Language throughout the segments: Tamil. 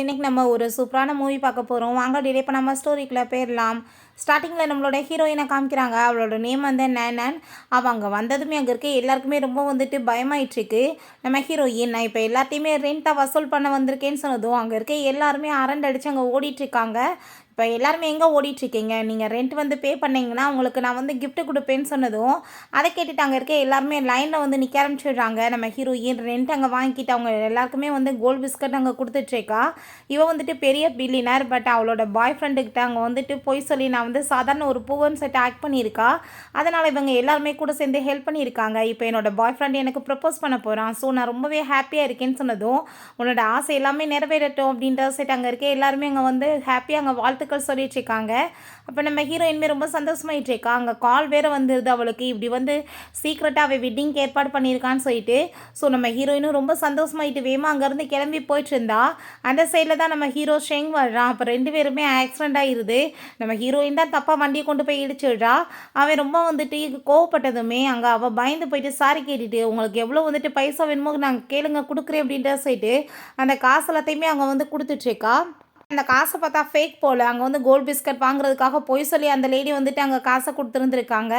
இன்னைக்கு நம்ம ஒரு சூப்பரான மூவி பார்க்க போகிறோம். வாங்க டிலே பண்ணாமல் ஸ்டோரிக்குள்ளே போயிடலாம். ஸ்டார்டிங்கில் நம்மளோட ஹீரோயினை காமிக்கிறாங்க. அவளோட நேம் வந்து நேனன். அவள் அங்கே வந்ததுமே அங்கே இருக்க எல்லாருக்குமே ரொம்ப வந்துட்டு பயமாயிட்டுருக்கு. நம்ம ஹீரோயின் நான் இப்போ எல்லாத்தையுமே ரெண்ட்டாக வசூல் பண்ண வந்திருக்கேன்னு சொன்னதும் அங்கே இருக்க எல்லாருமே அரண்டு அடித்து அங்கே ஓடிட்டுருக்காங்க. இப்போ எல்லாருமே எங்கே ஓடிட்டுருக்கீங்க, நீங்கள் ரெண்ட் வந்து பே பண்ணிங்கன்னா உங்களுக்கு நான் வந்து கிஃப்ட்டு கொடுப்பேன்னு சொன்னதும் அதை கேட்டுட்டு அங்கே இருக்க எல்லாருமே லைனில் வந்து நிற்க ஆரம்பிச்சிடுறாங்க. நம்ம ஹீரோயின் ரெண்ட் அங்கே வாங்கிட்டு அவங்க எல்லாருக்குமே வந்து கோல்டு பிஸ்கட் அங்கே கொடுத்துட்ருக்கா. இவன் வந்துட்டு பெரிய பில்லினர். பட் அவளோட பாய் ஃப்ரெண்டுக்கிட்ட அங்கே வந்துட்டு போய் சொல்லி நான் வந்து சாதாரண ஒரு பூவன் செட் ஆக்ட் பண்ணியிருக்கா. அதனால் இவங்க எல்லாருமே கூட சேர்ந்து ஹெல்ப் பண்ணியிருக்காங்க. இப்போ என்னோட பாய் ஃப்ரெண்ட் எனக்கு ப்ரப்போஸ் பண்ண போகிறான். ஸோ நான் ரொம்பவே ஹாப்பியாக இருக்கேன்னு சொன்னதும் உன்னோட ஆசை எல்லாமே நிறைவேறட்டும் அப்படின்ற செட் அங்கே இருக்க எல்லாருமே அங்கே வந்து ஹாப்பியாக அங்கே வாழ்த்துக்கள் சொல்லிட்டு இருக்காங்க. அப்போ நம்ம ஹீரோயின்மே ரொம்ப சந்தோஷமாயிட்டு இருக்கா. அங்கே கால் வேறு வந்துடுது அவளுக்கு, இப்படி வந்து சீக்கிரட்டாக அவள் வெட்டிங்க்கு ஏற்பாடு பண்ணியிருக்கான்னு சொல்லிட்டு. ஸோ நம்ம ஹீரோயினும் ரொம்ப சந்தோஷமாயிட்டு வேமா அங்கேருந்து கிளம்பி போயிட்டு இருந்தா. அந்த சைடில் தான் நம்ம ஹீரோ ஷெங் வர்றான். அப்போ ரெண்டு பேருமே ஆக்சிடென்ட் ஆகிடுது. நம்ம ஹீரோயின் தான் தப்பாக வண்டியை கொண்டு போய் இடிச்சிடுறா. அவன் ரொம்ப வந்துட்டு கோவப்பட்டதுமே அங்கே அவள் பயந்து போயிட்டு சாரி கேட்டுட்டு உங்களுக்கு எவ்வளோ வந்துட்டு பைசா வேணுமோ நாங்கள் கேளுங்க கொடுக்குறேன் அப்படின்ற சொல்லிட்டு அந்த காசு எல்லாத்தையுமே அங்கே வந்து கொடுத்துட்ருக்கா. அந்த காசை பார்த்தா ஃபேக் போல். அங்கே வந்து கோல்டு பிஸ்கட் வாங்குறதுக்காக பொய் சொல்லி அந்த லேடி வந்துட்டு அங்கே காசை கொடுத்துருந்துருக்காங்க.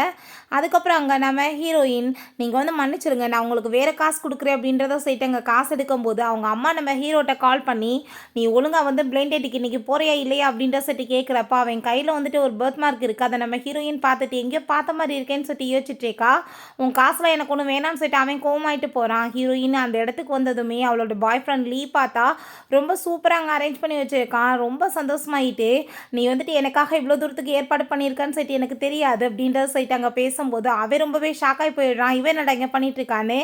அதுக்கப்புறம் அங்கே நம்ம ஹீரோயின் நீங்கள் வந்து மன்னிச்சிருங்க நான் உங்களுக்கு வேறு காசு கொடுக்குறேன் அப்படின்றத சொல்லிட்டு அங்கே காசு எடுக்கும்போது அவங்க அம்மா நம்ம ஹீரோட்ட கால் பண்ணி நீ ஒழுங்காக வந்து பிளைண்ட் டேட்டுக்கு இன்றைக்கி போறியா இல்லையா அப்படின்ற சொல்லிட்டு கேட்குறப்ப அவன் கையில் வந்துட்டு ஒரு பர்த் மார்க் இருக்குது. அதை நம்ம ஹீரோயின் பார்த்துட்டு எங்கேயோ பார்த்த மாதிரி இருக்கேன்னு சொல்லிட்டு யோசிச்சுட்ருக்கா. உன் காசில் எனக்கு ஒன்று வேணான்னு சொல்லிட்டு அவன் கோவமாயிட்டு போகிறான். ஹீரோயின் அந்த இடத்துக்கு வந்ததுமே அவளோட பாய் ஃப்ரெண்ட் லீ பார்த்தா ரொம்ப சூப்பராக அங்கே அரேஞ்ச் பண்ணி வச்சுருக்கான். ரொம்ப சந்தோஷமாயிட்டு நீ வந்துட்டு எனக்காக இவ்வளோ தூரத்துக்கு ஏற்பாடு பண்ணியிருக்கான்னு சொல்லிட்டு எனக்கு தெரியாது அப்படின்றத சொல்லிட்டு அங்கே பேசும்போது அவன் ரொம்பவே ஷாக்காகி போயிடுறான். இவன் என்னடா இங்கே பண்ணிட்டு இருக்கான்னு,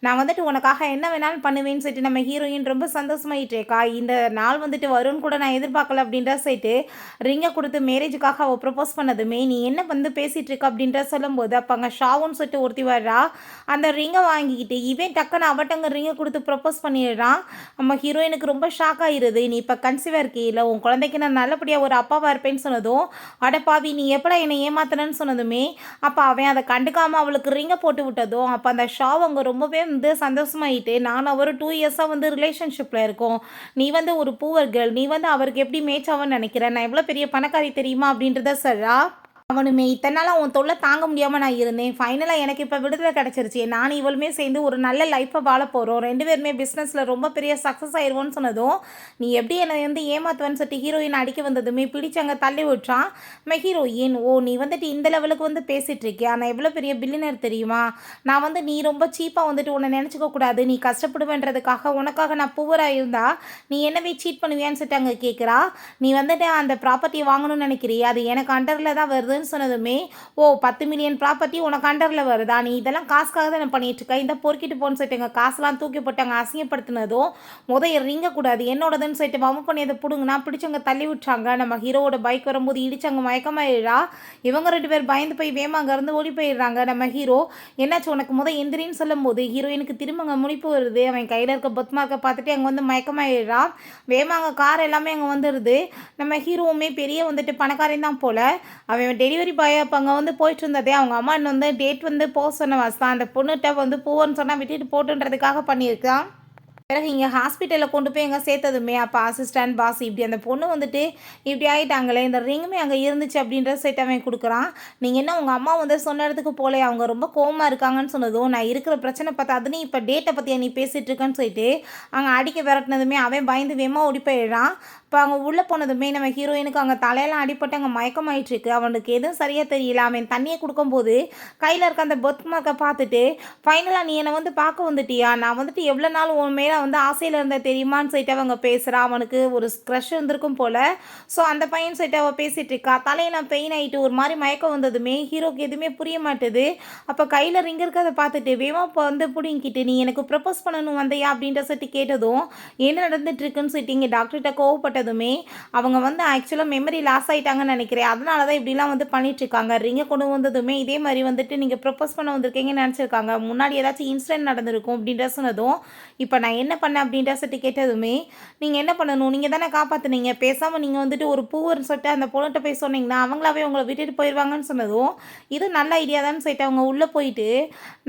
நான் வந்துட்டு உனக்காக என்ன வேணாலும் பண்ணுவேன்னு சொல்லிட்டு நம்ம ஹீரோயின் ரொம்ப சந்தோஷமாயிட்டு இருக்கா. இந்த நாள் வந்துட்டு வரும்னு கூட நான் எதிர்பார்க்கல அப்படின்ற சொல்லிட்டு ரிங்கை கொடுத்து மேரேஜுக்காக அவள் ப்ரப்போஸ் பண்ணதுமே நீ என்ன வந்து பேசிகிட்டு இருக்க அப்படின்ற சொல்லும்போது அப்போ அங்கே ஷாவுன்னு சொல்லிட்டு ஒருத்தி வர்றா. அந்த ரிங்கை வாங்கிக்கிட்டு இவன் டக்குன்னு அவட்டங்க ரிங்கை கொடுத்து ப்ரப்போஸ் பண்ணிடுறான். நம்ம ஹீரோயினுக்கு ரொம்ப ஷாக் ஆகிடுது. நீ இப்போ கன்சீவாக இருக்கே, இல்லை உன் குழந்தைக்கு நான் நல்லபடியாக ஒரு அப்பாவாக இருப்பேன்னு சொன்னதும் அடப்பாவி நீ எப்படா என்னை ஏமாத்தனன்னு சொன்னதுமே அப்போ அவன் அதை கண்டுக்காமல் அவளுக்கு ரிங்கை போட்டு விட்டதும் அப்போ அந்த ஷாவ் அவங்க ரொம்பவே வந்து சந்தோஷமாயிட்டு நான் ஒரு 2 இயர்ஸாக வந்து ரிலேஷன்ஷிப்பில் இருக்கோம், நீ வந்து ஒரு பூவர் கேர்ள், நீ வந்து அவருக்கு எப்படி மேட்ச் ஆகும்னு நினைக்கிறேன், நான் எவ்வளோ பெரிய பணக்காரி தெரியுமா அப்படின்றத சொல்றா. அவனுமே இத்தனை நாளாக உன் தொல்லை தாங்க முடியாமல் நான் இருந்தேன். ஃபைனலாக எனக்கு இப்போ விடுதலை கிடச்சிருச்சு. நான் இவளுமே சேர்ந்து ஒரு நல்ல லைஃப்பை வாழ போகிறோம். ரெண்டு பேருமே பிஸ்னஸில் ரொம்ப பெரிய சக்ஸஸ் ஆயிடுவோன்னு சொன்னதும் நீ எப்படி என்னை வந்து ஏமாத்துவேன்னு சொல்லிட்டு ஹீரோயின் அடிக்க வந்ததுமே பிடிச்சங்க தள்ளி விட்டுறான். நம்ம ஹீரோயின் ஓ நீ வந்துட்டு இந்த லெவலுக்கு வந்து பேசிகிட்டு இருக்கியா, நான் எவ்வளோ பெரிய பில்லியனர் தெரியுமா, நான் வந்து நீ ரொம்ப சீப்பாக வந்துட்டு உன்னை நினச்சிக்க கூடாது, நீ கஷ்டப்படுவேன்றதுக்காக உனக்காக நான் புவராக இருந்தா நீ என்னவே சீட் பண்ணுவியான்னு சொல்லிட்டு அங்கே கேட்குறா. நீ வந்துட்டு அந்த ப்ராப்பர்ட்டியை வாங்கணும்னு நினைக்கிறியா, அது எனக்கு அண்டரில் தான் வருது சொன்னதுமே ஓ 10 மில்லியன் ப்ராப்பர்ட்டி உனக்கு அண்டரில் வருதா, நீ இதெல்லாம் காசுக்காக தான் நான் பண்ணிட்டு இருக்க, இந்த பொறுக்கிட்டு போன்னு சொல்லிட்டு காசுலாம் தூக்கி போட்டாங்க. அசிங்கப்படுத்தினதும் ரிங்க கூடாது என்னோடதுன்னு சொல்லிட்டு வம்பு பண்ணி அதை பிடுங்கன்னா பிடிச்சவங்க தள்ளி விட்டாங்க. நம்ம ஹீரோவோட பைக் வரும்போது இடிச்சவங்க மயக்கமாயிடா. இவங்க ரெண்டு பேர் பயந்து போய் வேமா அங்கேருந்து ஓடி போயிடுறாங்க. நம்ம ஹீரோ என்னாச்சு உனக்கு எந்திரின்னு சொல்லும் போது ஹீரோயினுக்கு திரும்ப அங்கே முழிப்பு வருது. அவன் கையில் இருக்க பத் மார்க்கை பார்த்துட்டு அங்கே வந்து மயக்கமாயிடுறான். வேமா அங்கே கார் எல்லாமே அங்கே வந்துடுது. நம்ம ஹீரோவுமே பெரிய வந்துட்டு பணக்காரன் தான் போல். அவன் டெலிவரி பாய் அப்போ அங்கே வந்து போயிட்டு இருந்ததே அவங்க அம்மா வந்து டேட் வந்து போக சொன்ன வாஸ்தான் அந்த பொண்ணுகிட்ட வந்து பூவன்னு சொன்னால் விட்டுட்டு போட்டுன்றதுக்காக பண்ணியிருக்கான். பிறகு இங்கே ஹாஸ்பிட்டலில் கொண்டு போய் எங்கே சேர்த்ததுமே அப்போ அசிஸ்டன்ட் பாஸ் இப்படி அந்த பொண்ணு வந்துட்டு இப்படி ஆகிட்டாங்களே, இந்த ரிங்குமே அங்கே இருந்துச்சு அப்படின்ற செட் அவன் கொடுக்குறான். நீங்கள் என்ன உங்கள் அம்மா வந்து சொன்ன இடத்துக்கு போலே, அவங்க ரொம்ப கோவமாக இருக்காங்கன்னு சொன்னதும் நான் இருக்கிற பிரச்சனை பார்த்தா அதுன்னு இப்போ டேட்டை பற்றி நீ பேசிகிட்டு இருக்கேன்னு சொல்லிட்டு அங்கே அடிக்க விரட்டினதுமே அவன் பயந்து வேமா ஓடி போயிடுறான். இப்போ அவங்க உள்ளே போனதுமே நம்ம ஹீரோயினுக்கு அங்கே தலையெல்லாம் அடிப்பட்டு அங்கே மயக்கமாயிட்டுருக்கு. அவனுக்கு எதுவும் சரியாக தெரியல. அவன் தண்ணியை கொடுக்கும்போது கையில் இருக்க அந்த பர்த் மார்க்கை பார்த்துட்டு ஃபைனலாக நீ என்னை வந்து பார்க்க வந்துட்டியா, நான் வந்துட்டு எவ்வளோ நாள் உன் மேலே வந்து ஆசையில் இருந்த தெரியுமான்னு சொல்லிட்டு அவங்க பேசுகிறான். அவனுக்கு ஒரு க்ரஷ் இருந்திருக்கும் போல். ஸோ அந்த பையன் சொல்லிட்டு அவள் பேசிகிட்டு இருக்கா. தலையெல்லாம் பெயின் ஆகிட்டு ஒரு மாதிரி மயக்கம் வந்ததுமே ஹீரோக்கு எதுவுமே புரிய மாட்டுது. அப்போ கையில் ரிங் இருக்கிறத பார்த்துட்டு வேமா இப்போ வந்து பிடிங்கிட்டு நீ எனக்கு ப்ரப்போஸ் பண்ணணும் வந்தையா அப்படின்ற சொல்லிட்டு கேட்டதும் என்ன நடந்துட்டு இருக்குன்னு சொல்லிட்டு இங்கே டாக்டர்கிட்ட கோவப்பட்டதுமே அவங்க வந்து ஆக்சுவலாக மெமரி லாஸ் ஆகிட்டாங்கன்னு நினைக்கிறேன், அதனால தான் இப்படிலாம் வந்து பண்ணிட்டுருக்காங்க. ரிங்கை கொண்டு வந்ததுமே இதே மாதிரி வந்துட்டு நீங்கள் ப்ரப்போஸ் பண்ண வந்திருக்கீங்கன்னு நினச்சிருக்காங்க, முன்னாடி ஏதாச்சும் இன்சிடென்ட் நடந்திருக்கும் அப்படின்ற சொன்னதும் இப்போ நான் என்ன பண்ணேன் அப்படின்ற சொல்லிட்டு கேட்டதுமே நீங்கள் என்ன பண்ணணும், நீங்கள் தானே காப்பாற்றுனீங்க, பேசாமல் நீங்கள் வந்துட்டு ஒரு பூவர்னு சொல்லிட்டு அந்த பொண்ணுகிட்ட போய் சொன்னீங்கன்னா அவங்களாவே உங்களை விட்டுட்டு போயிடுவாங்கன்னு சொன்னதும் இது நல்ல ஐடியா தான் சொல்லிட்டு அவங்க உள்ளே போயிட்டு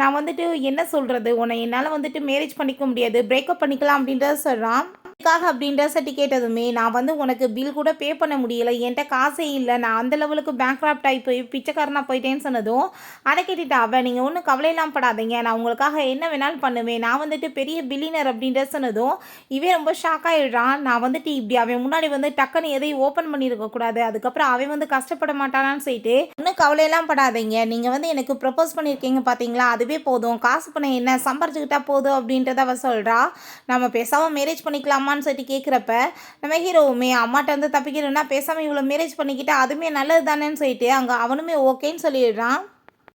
நான் வந்துட்டு என்ன சொல்கிறது உன்னை என்னால் வந்துட்டு மேரேஜ் பண்ணிக்க முடியாது, பிரேக்கப் பண்ணிக்கலாம் அப்படின்றத சொல்கிறான். எதுக்காக அப்படின்ற சட்டி கேட்டதுமே, நான் வந்து உனக்கு பில் கூட பே பண்ண முடியல. என்ட்ட காசே இல்ல. நான் அந்த லெவலுக்கு பேங்க்ரப்ட் ஆயி போய் பிச்சைக்காரனா போயிட்டேன்னு சொன்னதும், அத கேட்டுட்டு அவ, "நீங்க ஒண்ணும் கவலைலாம் படாதீங்க. நான் உங்களுக்காக என்ன வேணாலும் பண்ணுவேன். நான் வந்துட்டு பெரிய பில்லியனர்" அப்படின்ற சொன்னதும், இவன் ரொம்ப ஷாக் ஆயிடுறான். நான் வந்துட்டு இப்படி அவன் முன்னாடி வந்து டக்குன்னு எதையும் ஓப்பன் பண்ணியிருக்க கூடாது. அதுக்கப்புறம் அவன் வந்து கஷ்டப்பட மாட்டானான்னு சொல்லிட்டு, "ஒண்ணும் கவலையெல்லாம் படாதீங்க. நீங்க வந்து எனக்கு ப்ரப்போஸ் பண்ணியிருக்கீங்க பார்த்தீங்களா? அதுவே போதும். காசு பணம் என்ன சம்பாரிச்சுக்கிட்டா போதும்" அப்படின்றத அவ சொல்றா. நம்ம பேசாம மேரேஜ் பண்ணிக்கலாமான்னு சொல்லிட்டு கேட்குறப்ப, நம்ம ஹீரோவுமே அம்மாட்ட வந்து தப்பிக்கணும்னா பேசாம இவ்வளோ மேரேஜ் பண்ணிக்கிட்டா அதுவுமே நல்லது தானேன்னு சொல்லிட்டு அங்கே அவனுமே ஓகேன்னு சொல்லிடுறான்.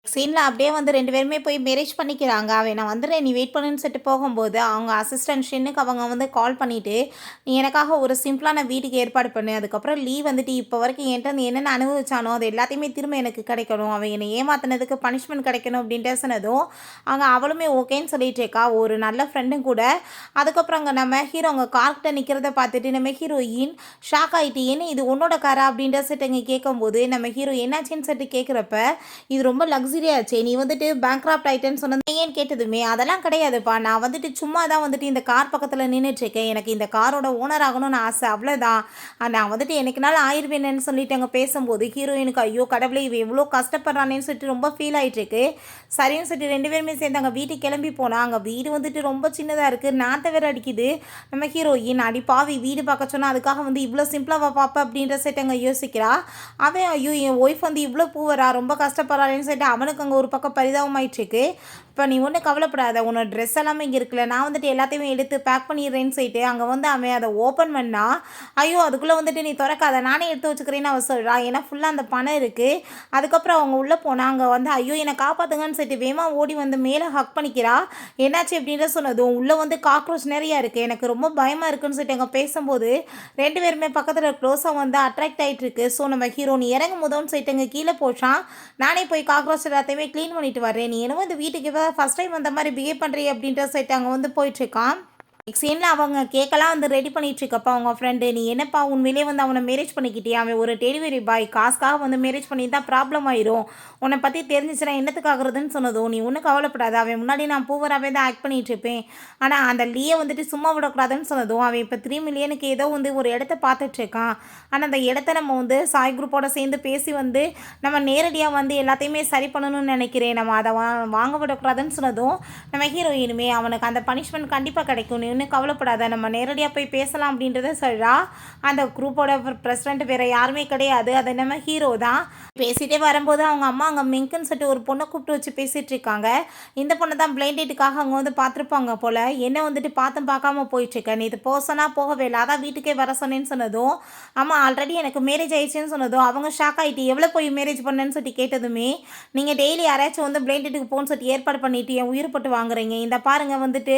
சீனில் அப்படியே வந்து 2 பேருமே போய் மேரேஜ் பண்ணிக்கிறாங்க. அவன் நான் வந்துடுறேன் நீ வெயிட் பண்ணுன்னு சொல்லிட்டு போகும்போது, அவங்க அசிஸ்டன்ட் ஷின்னுக்கு அவங்க வந்து கால் பண்ணிவிட்டு, "நீ எனக்காக ஒரு சிம்பிளான வீட்டுக்கு ஏற்பாடு பண்ணு. அதுக்கப்புறம் வந்துட்டு இப்போ வரைக்கும் என்கிட்ட வந்து என்னென்ன அனுபவிச்சானோ அது எல்லாத்தையுமே திரும்ப எனக்கு கிடைக்கணும். அவன் என்னை ஏமாத்தினதுக்கு பனிஷ்மெண்ட் கிடைக்கணும்" அப்படின்ட்டு சொன்னதும், அங்கே அவளுமே ஓகேன்னு சொல்லிட்டு இருக்கா. ஒரு நல்ல ஃப்ரெண்டும் கூட. அதுக்கப்புறம் அங்கே நம்ம ஹீரோ அங்கே கார்கிட்ட நிற்கிறத பார்த்துட்டு நம்ம ஹீரோயின் ஷாக் ஆகிட்டு, "என்ன இது உன்னோட காரா?" அப்படின்ற சொல்லிட்டு இங்கே கேட்கும்போது, நம்ம ஹீரோ என்னாச்சுன்னு சொல்லிட்டு கேட்குறப்ப, "இது ரொம்ப லக்ஸரியாச்சே, நீ வந்துட்டு பேங்க்ராப்ட் ஆயிட்டேன்னு சொன்னது ஏன்னு கேட்டதுமே, அதெல்லாம் கிடையாதுப்பா. நான் வந்துட்டு சும்மா தான் வந்துட்டு இந்த கார் பக்கத்தில் நின்றுட்டுருக்கேன். எனக்கு இந்த காரோட ஓனர் ஆகணும்னு ஆசை, அவ்வளோதான். நான் வந்துட்டு என்னைக்குனாலும் ஆயிருவேன்னு சொல்லிட்டு அங்கே பேசும்போது, ஹீரோயினுக்கு ஐயோ கடவுளே இவன் எவ்வளோ கஷ்டப்படுறானேன்னு சொல்லிட்டு ரொம்ப ஃபீல் ஆகிட்டு இருக்கு. சரின்னு சொல்லிட்டு 2 பேருமே சேர்ந்து அங்கே வீட்டுக்கு கிளம்பி போனால், அங்கே வீடு வந்துட்டு ரொம்ப சின்னதாக இருக்குது. நாற்ற வேற அடிக்குது. நம்ம ஹீரோயின், "அடி பாவி, வீடு பார்க்க சொன்னால் அதுக்காக வந்து இவ்வளோ சிம்பிளாக பார்ப்ப" அப்படின்ற செட் அங்கே யோசிக்கிறா. அவன், ஐயோ என் ஒய்ஃப் வந்து இவ்வளோ பூவரா ரொம்ப கஷ்டப்படுறாளேன்னு சொல்லிட்டு அவனுக்கு அங்கே ஒரு பக்கம் பரிதாபமாயிட்டுருக்கு. இப்போ நீ ஒன்றும் கவலைப்படாத, உன்னோட ட்ரெஸ் எல்லாமே இங்கே இருக்குல்ல, நான் வந்துட்டு எல்லாத்தையுமே எடுத்து பேக் பண்ணிடுறேன்னு சொல்லிட்டு அங்கே வந்து அவன் அதை ஓப்பன் பண்ணா, ஐயோ அதுக்குள்ளே வந்துட்டு நீ திறக்காத, நானே எடுத்து வச்சுக்கிறேன்னு அவள் சொல்கிறா. ஏன்னா ஃபுல்லாக அந்த பணம் இருக்குது. அதுக்கப்புறம் அவங்க உள்ளே போனால் அங்கே வந்து ஐயோ என்னை காப்பாற்றுங்கன்னு சொல்லிட்டு வேமா ஓடி வந்து மேலே ஹக் பண்ணிக்கிறா. என்னாச்சு அப்படின்ற சொன்னதும், உள்ளே வந்து காக்ரோச் நிறையா இருக்குது, எனக்கு ரொம்ப பயமாக இருக்குன்னு சொல்லிட்டு அங்கே பேசும்போது 2 பேருமே பக்கத்தில் க்ளோஸாக வந்து அட்ராக்ட் ஆகிட்டு இருக்கு. ஸோ நம்ம ஹீரோ, நீ இறங்கும் போதும்னு சொல்லிட்டு அங்கே கீழே போச்சான். நானே போய் காக்ரோச் எல்லாத்தையுமே க்ளீன் பண்ணிட்டு வரேன், நீ என்னமோ இந்த வீட்டுக்கு இப்போ ஃபஸ்ட் டைம் அந்த மாதிரி பிஹேவ் பண்ணுறீ அப்படின்ற சொல்லிட்டு அங்கே வந்து போயிட்டுருக்கான். சீனில் அவங்க கேக்கெல்லாம் வந்து ரெடி பண்ணிட்டு இருக்கப்பா அவங்க ஃப்ரெண்டு, "நீ என்னப்பா உண்மையிலே வந்து அவனை மேரேஜ் பண்ணிக்கிட்டியா? அவன் ஒரு டெலிவரி பாய், காசுக்காக வந்து மேரேஜ் பண்ணியிருந்தா ப்ராப்ளம் ஆயிரும். உன்னை பற்றி தெரிஞ்சிச்சுன்னா என்னத்துக்காகிறதுன்னு" சொன்னதும், "நீ ஒன்றும் கவலைப்படாத, அவன் முன்னாடி நான் பூவராகவே தான் ஆக்ட் பண்ணிட்டு இருப்பேன். ஆனால் அந்த லீயை வந்துட்டு சும்மா விடக்கூடாதுன்னு" சொன்னதும், அவன் இப்போ 3 மில்லியனுக்கு ஏதோ வந்து ஒரு இடத்த பார்த்துட்டு இருக்கான். ஆனால் அந்த இடத்த நம்ம வந்து சாய் குரூப்போட சேர்ந்து பேசி வந்து நம்ம நேரடியாக வந்து எல்லாத்தையுமே சரி பண்ணணும்னு நினைக்கிறேன். நம்ம அதை வாங்க விடக்கூடாதுன்னு சொன்னதும், நம்ம ஹீரோயினுமே அவனுக்கு அந்த பனிஷ்மெண்ட் கண்டிப்பாக கிடைக்கும், நீ ஒன்றும் கவலைப்படாத, நம்ம நேரடியாக போய் பேசலாம் அப்படின்றத சொல்கிறா. அந்த குரூப்போட பிரசிடென்ட் வேறு யாருமே கிடையாது, அது நம்ம ஹீரோ தான். பேசிகிட்டே வரும்போது அவங்க அம்மா அங்கே மிங்க்குன்னு சொல்லிட்டு ஒரு பொண்ணை கூப்பிட்டு வச்சு பேசிகிட்டு இருக்காங்க. இந்த பொண்ணை தான் பிளைண்ட் டேட்டுக்காக அவங்க வந்து பார்த்துருப்பாங்க போல். என்ன வந்துட்டு பார்த்தும் பார்க்காம போயிட்டுருக்கேன், இது பர்சனாக போகவே இல்லை, அதான் வீட்டுக்கே வர சொன்னேன்னு சொன்னதும், ஆமாம் ஆல்ரெடி எனக்கு மேரேஜ் ஆயிடுச்சுன்னு சொன்னதும் அவங்க ஷாக் ஆகிட்டு, எவ்வளோ போய் மேரேஜ் பண்ணேன்னு சொல்லி கேட்டதுமே, "நீங்கள் டெய்லி யாராச்சும் வந்து பிளைண்ட் டேட்டுக்கு போகணுன்னு சொல்லிட்டு ஏற்பாடு பண்ணிட்டு என் உயிர் போட்டு வாங்குறீங்க, இந்த பாருங்கள் வந்துட்டு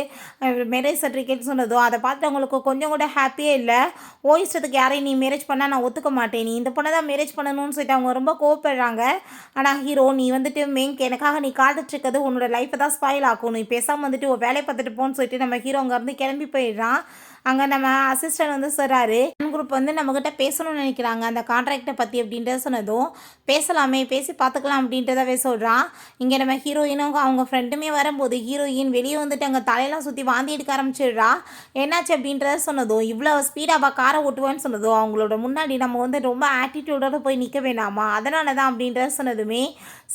மேரேஜ் சர்டிஃபிகேட்" சொன்னதோ, அதை பார்த்து அவங்களுக்கு கொஞ்சம் கூட ஹாப்பியே இல்லை. "ஓ இஷ்டத்துக்கு யாரையும் நீ மேரேஜ் பண்ணால் நான் ஒத்துக்க மாட்டேன், நீ இந்த பொண்ணை தான் மேரேஜ் பண்ணணும்னு சொல்லிட்டு அவங்க ரொம்ப கோவப்படுறாங்க. ஆனால் ஹீரோ, நீ வந்துட்டு எனக்காக நீ காத்துட்ருக்கிறது உன்னோட லைஃப்பை தான் ஸ்பாயில் ஆகும், நீ பேசாமல் வந்துட்டு ஒரு வேலையை பார்த்துட்டு போன்னு சொல்லிட்டு நம்ம ஹீரோ அங்கேருந்து கிளம்பி போயிடுறான். அங்கே நம்ம அசிஸ்டன்ட் வந்து சொல்கிறாரு, குரூப் வந்து நம்மக்கிட்ட பேசணும்னு நினைக்கிறாங்க அந்த கான்ட்ராக்டை பற்றி அப்படின்றத சொன்னதும், "பேசலாமே, பேசி பார்த்துக்கலாம்" அப்படின்றதவே சொல்கிறான். இங்கே நம்ம ஹீரோயினும் அவங்க ஃப்ரெண்டுமே வரும்போது ஹீரோயின் வெளியே வந்துட்டு அங்கே தலையெல்லாம் சுற்றி வாந்தி எடுக்க ஆரம்பிச்சிடுறா. என்னாச்சு அப்படின்றத சொன்னதும், "இவ்வளோ ஸ்பீடாக காரை ஓட்டுவேன்னு" சொன்னதும், அவங்களோட முன்னாடி நம்ம வந்து ரொம்ப ஆட்டிடியூடோடு போய் நிற்க வேணாமா, அதனால தான் அப்படின்றத சொன்னதுமே,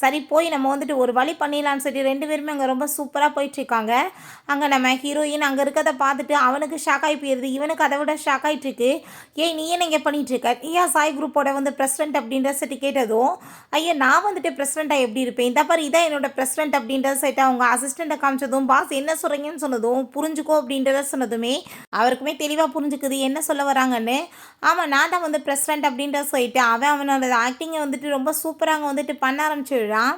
சரி போய் நம்ம வந்துட்டு ஒரு வழி பண்ணிடலான்னு சொல்லி 2 பேருமே அங்கே ரொம்ப சூப்பராக போயிட்டுருக்காங்க. அங்கே நம்ம ஹீரோயின் அங்கே இருக்கிறத பார்த்துட்டு அவனுக்கு ஷாக் ஆகி போயிடுது, இவனுக்கு அதை விட ஷாக் ஆகிட்டு இருக்கு. "ஏய் நீ என்ன இங்கே பண்ணிகிட்ருக்க, நீயா சாய் குரூப்போட வந்து பிரசிடென்ட்" அப்படின்ற சொல்லி கேட்டதும், "ஐயா நான் வந்துட்டு பிரசிடெண்ட்டாக எப்படி இருப்பேன், இந்த பாரு இதான் என்னோட பிரசிடென்ட்" அப்படின்றத சொல்லிட்டு அவங்க அசிஸ்டண்ட்டை காமிச்சதும், "பாஸ் என்ன சொல்கிறீங்கன்னு" சொன்னதும், "புரிஞ்சுக்கோ" அப்படின்றத சொன்னதுமே அவருக்குமே தெளிவாக புரிஞ்சுக்குது என்ன சொல்ல வராங்கன்னு. "ஆமாம் நான் தான் வந்து பிரசிடென்ட்" அப்படின்றத சொல்லிட்டு அவனோட ஆக்டிங்கை வந்துட்டு ரொம்ப சூப்பராக வந்துட்டு பண்ண ஆரம்பிச்சிடுறான்.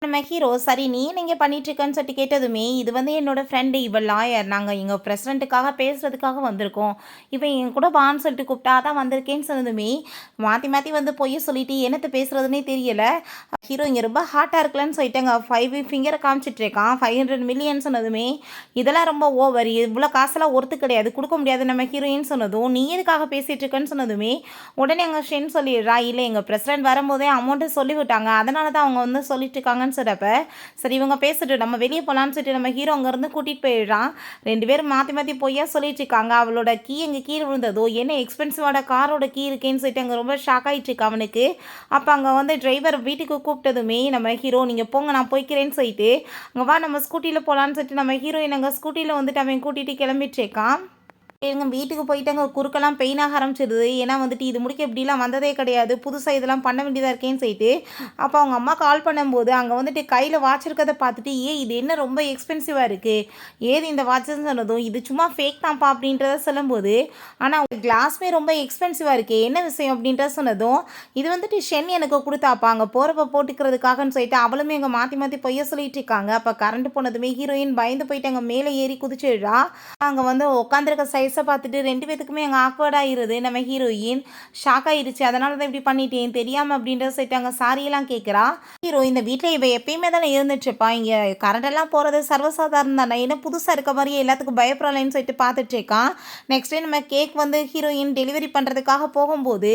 நம்ம ஹீரோ, "சரி நீ நீங்கள் பண்ணிகிட்ருக்கன்னு" சொல்லிட்டு கேட்டதுமே, "இது வந்து என்னோடய ஃப்ரெண்டு, இவள் லாயர், நாங்கள் எங்கள் பிரசிடெண்ட்டுக்காக பேசுகிறதுக்காக வந்திருக்கோம், இவன் என் கூட வான்னு சொல்லிட்டு கூப்பிட்டா தான் வந்திருக்கேன்னு" சொன்னதுமே மாற்றி மாற்றி வந்து பொய்ய சொல்லிட்டு என்னத்தை பேசுகிறதுனே தெரியலை. ஹீரோ இங்கே ரொம்ப ஹார்ட்டாக இருக்கலன்னு சொல்லிட்டு அங்கே 5 ஃபிங்கரை காமிச்சிட்ருக்கான். 500 மில்லியன் சொன்னதுமே, "இதெல்லாம் ரொம்ப ஓவர், இவ்வளோ காசெல்லாம் ஒர்த்து கிடையாது, கொடுக்க முடியாது" நம்ம ஹீரோயின் சொன்னதும், "நீ எதுக்காக பேசிகிட்ருக்கன்னு" சொன்னதுமே உடனே அங்கே ஷென் சொல்லிடுறா, "இல்லை எங்கள் பிரசிடெண்ட் வரும்போதே அமௌண்ட்டு சொல்லிவிட்டாங்க, அதனால தான் அவங்க வந்து சொல்லிட்டு இருக்காங்க" போகிறாங்கன்னு சொல்கிறப்ப சரி இவங்க பேசிட்டு நம்ம வெளியே போகலான்னு சொல்லிட்டு நம்ம ஹீரோ அங்கேருந்து கூட்டிகிட்டு போயிடுறான். 2 பேரும் மாற்றி மாற்றி பொய்யா சொல்லிட்டு இருக்காங்க. அவளோட கீ எங்கே கீழே விழுந்ததோ என்ன எக்ஸ்பென்சிவான காரோட கீ இருக்கேன்னு சொல்லிட்டு அங்கே ரொம்ப ஷாக் ஆகிட்டு இருக்கு அவனுக்கு. அப்போ அங்கே வந்து டிரைவர் வீட்டுக்கு கூப்பிட்டதுமே நம்ம ஹீரோ நீங்கள் போங்க நான் போய்க்கிறேன்னு சொல்லிட்டு அங்கே வா நம்ம ஸ்கூட்டியில் போகலான்னு சொல்லிட்டு நம்ம ஹீரோயின் அங்கே ஸ்கூட்டியில் வந்துட்டு அவன் கூட்டிகிட்டு கிளம்பிட்டு இருக்கான். எங்கள் வீட்டுக்கு போயிட்டு அங்கே குறுக்கெல்லாம் பெயின் ஆக ஆரம்பிச்சிடுது. ஏன்னா வந்துட்டு இது முடிக்க இப்படிலாம் வந்ததே கிடையாது, புதுசாக இதெல்லாம் பண்ண வேண்டியதாக இருக்கேன்னு சொல்லிட்டு அப்போ அவங்க அம்மா கால் பண்ணும்போது அங்கே வந்துட்டு கையில் வாட்ச் இருக்கிறத பார்த்துட்டு இது என்ன ரொம்ப எக்ஸ்பென்சிவாக இருக்குது, ஏது இந்த வாட்ச்னு சொன்னதும் இது சும்மா ஃபேக் தான்ப்பா அப்படின்றத சொல்லும்போது ஆனால் கிளாஸுமே ரொம்ப எக்ஸ்பென்சிவாக இருக்குது என்ன விஷயம் அப்படின்றத சொன்னதும் இது வந்துட்டு ஷென் எனக்கு கொடுத்தாப்பா அங்கே போகிறப்ப போட்டுக்கிறதுக்காகன்னு சொல்லிட்டு அவளுமே அங்கே மாற்றி மாற்றி பொய்ய சொல்லிட்டு இருக்காங்க. அப்போ கரண்ட் போனதுமே ஹீரோயின் பயந்து போயிட்டு அங்கே மேலே ஏறி குதிச்சிடுறா. அங்கே வந்து உட்காந்துருக்க சைஸை பார்த்துட்டு 2 பேத்துக்குமே அங்கே ஆக்வர்ட் ஆகிருது. நம்ம ஹீரோயின் ஷாக் ஆகிருச்சு, அதனால தான் இப்படி பண்ணிட்டேன் தெரியாமல் அப்படின்றத சொல்லிட்டு அங்கே சாரியெல்லாம் கேட்குறா. ஹீரோ இந்த வீட்டில் இவ எப்பயுமே தானே இருந்துட்டுருப்பா, இங்கே கரண்டெல்லாம் போகிறது சர்வசாதாரணம் தானே, என்ன புதுசாக இருக்க மாதிரியே எல்லாத்துக்கும் பயப்படலைன்னு சொல்லிட்டு பார்த்துட்டு இருக்கான். நெக்ஸ்ட் டே நம்ம கேக் வந்து ஹீரோயின் டெலிவரி பண்ணுறதுக்காக போகும்போது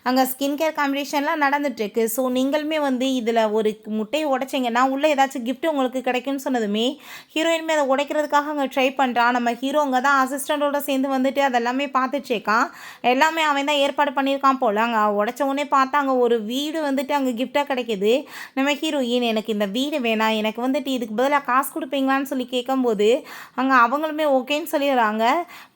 அங்கே ஸ்கின் கேர் காம்படிஷன்லாம் நடந்துட்டுருக்கு. ஸோ நீங்களுமே வந்து இதில் ஒரு முட்டையை உடைச்சிங்கன்னா உள்ளே ஏதாச்சும் கிஃப்ட் உங்களுக்கு கிடைக்கும்னு சொன்னதுமே ஹீரோயினுமே அதை உடைக்கிறதுக்காக அங்கே ட்ரை பண்ணுறான். நம்ம ஹீரோ அங்கே தான் அசிஸ்டண்ட்டோட சேர்ந்து வந்துட்டு அதெல்லாமே பார்த்துட்ருக்கான். எல்லாமே அவன் தான் ஏற்பாடு பண்ணியிருக்கான் போல். அங்கே உடச்ச உடனே பார்த்தா அங்கே ஒரு வீடு வந்துட்டு அங்கே கிஃப்டாக கிடைக்கிது. நம்ம ஹீரோயின் எனக்கு இந்த வீடு வேணாம், எனக்கு வந்துட்டு இதுக்கு பதிலாக காசு கொடுப்பீங்களான்னு சொல்லி கேட்கும்போது அங்கே அவங்களுமே ஓகேன்னு சொல்லிடுறாங்க.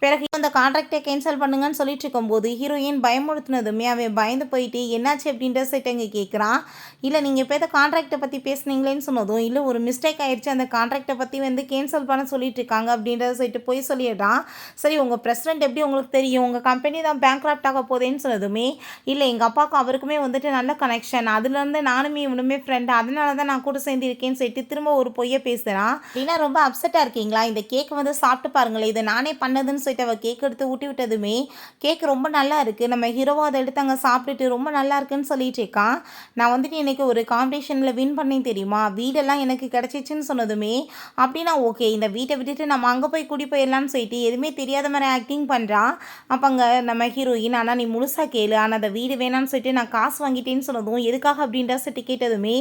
பிறகு அந்த கான்ட்ராக்டை கேன்சல் பண்ணுங்கன்னு சொல்லிட்டு இருக்கும்போது ஹீரோயின் பயமுறுத்தினதுமே அவன் பயந்து போயிட்டு என்னாச்சு அப்படின்ற சைட்டு அங்கே கேட்குறான். இல்லை நீங்கள் இப்போ எதை கான்ட்ராக்டை பற்றி பேசுனீங்களேன்னு சொன்னதும் இல்லை ஒரு மிஸ்டேக் ஆயிடுச்சு, அந்த கான்ட்ராக்டை பற்றி வந்து கேன்சல் பண்ண சொல்லிட்டு இருக்காங்க அப்படின்றத சைட்டு போய் சொல்லிடுறான். சரி உங்கள் பிரசிடென்ட் எப்படி உங்களுக்கு தெரியும், உங்கள் கம்பெனி தான் பேங்க்ராப்ட் ஆக போதேன்னு சொன்னதுமே இல்லை எங்கள் அப்பாவுக்கும் அவருக்குமே வந்துட்டு நல்ல கனெக்ஷன், அதுலேருந்து நானுமே இவனுமே ஃப்ரெண்டு, அதனால தான் நான் கூட சேர்ந்து இருக்கேன்னு சொல்லிட்டு திரும்ப ஒரு பொய்யை பேசுகிறான். அப்படின்னா ரொம்ப அப்செட்டாக இருக்கீங்களா, இந்த கேக் வந்து சாப்பிட்டு பாருங்களேன், இதை நானே பண்ணதுன்னு சொல்லிட்டு அவள் கேக் எடுத்து ஊட்டி விட்டதுமே கேக் ரொம்ப நல்லா இருக்குது. நம்ம ஹீரோவோ அதை எடுத்து அங்கே சாப்பிட்டுட்டு ரொம்ப நல்லா இருக்குன்னு சொல்லிட்டு இருக்கான். நான் வந்துட்டு எனக்கு ஒரு காம்படிஷனில் வின் பண்ணேன் தெரியுமா, வீடெல்லாம் எனக்கு கிடச்சிச்சின்னு சொன்னதுமே அப்படின்னா ஓகே இந்த வீட்டை விட்டுட்டு நம்ம அங்கே போய் குடி போயிடலான்னு சொல்லிட்டு எதுவுமே தெரியாத மாதிரி ஆக்டிங் பண்ணுறான். அப்போ அங்கே நம்ம ஹீரோயின் ஆனால் நீ முழுசாக கேளு, ஆனால் அந்த வீடு வேணான்னு சொல்லிட்டு நான் காசு வாங்கிட்டேன்னு சொன்னதும் எதுக்காக அப்படின்ற சொல்லிட்டு கேட்டதுமே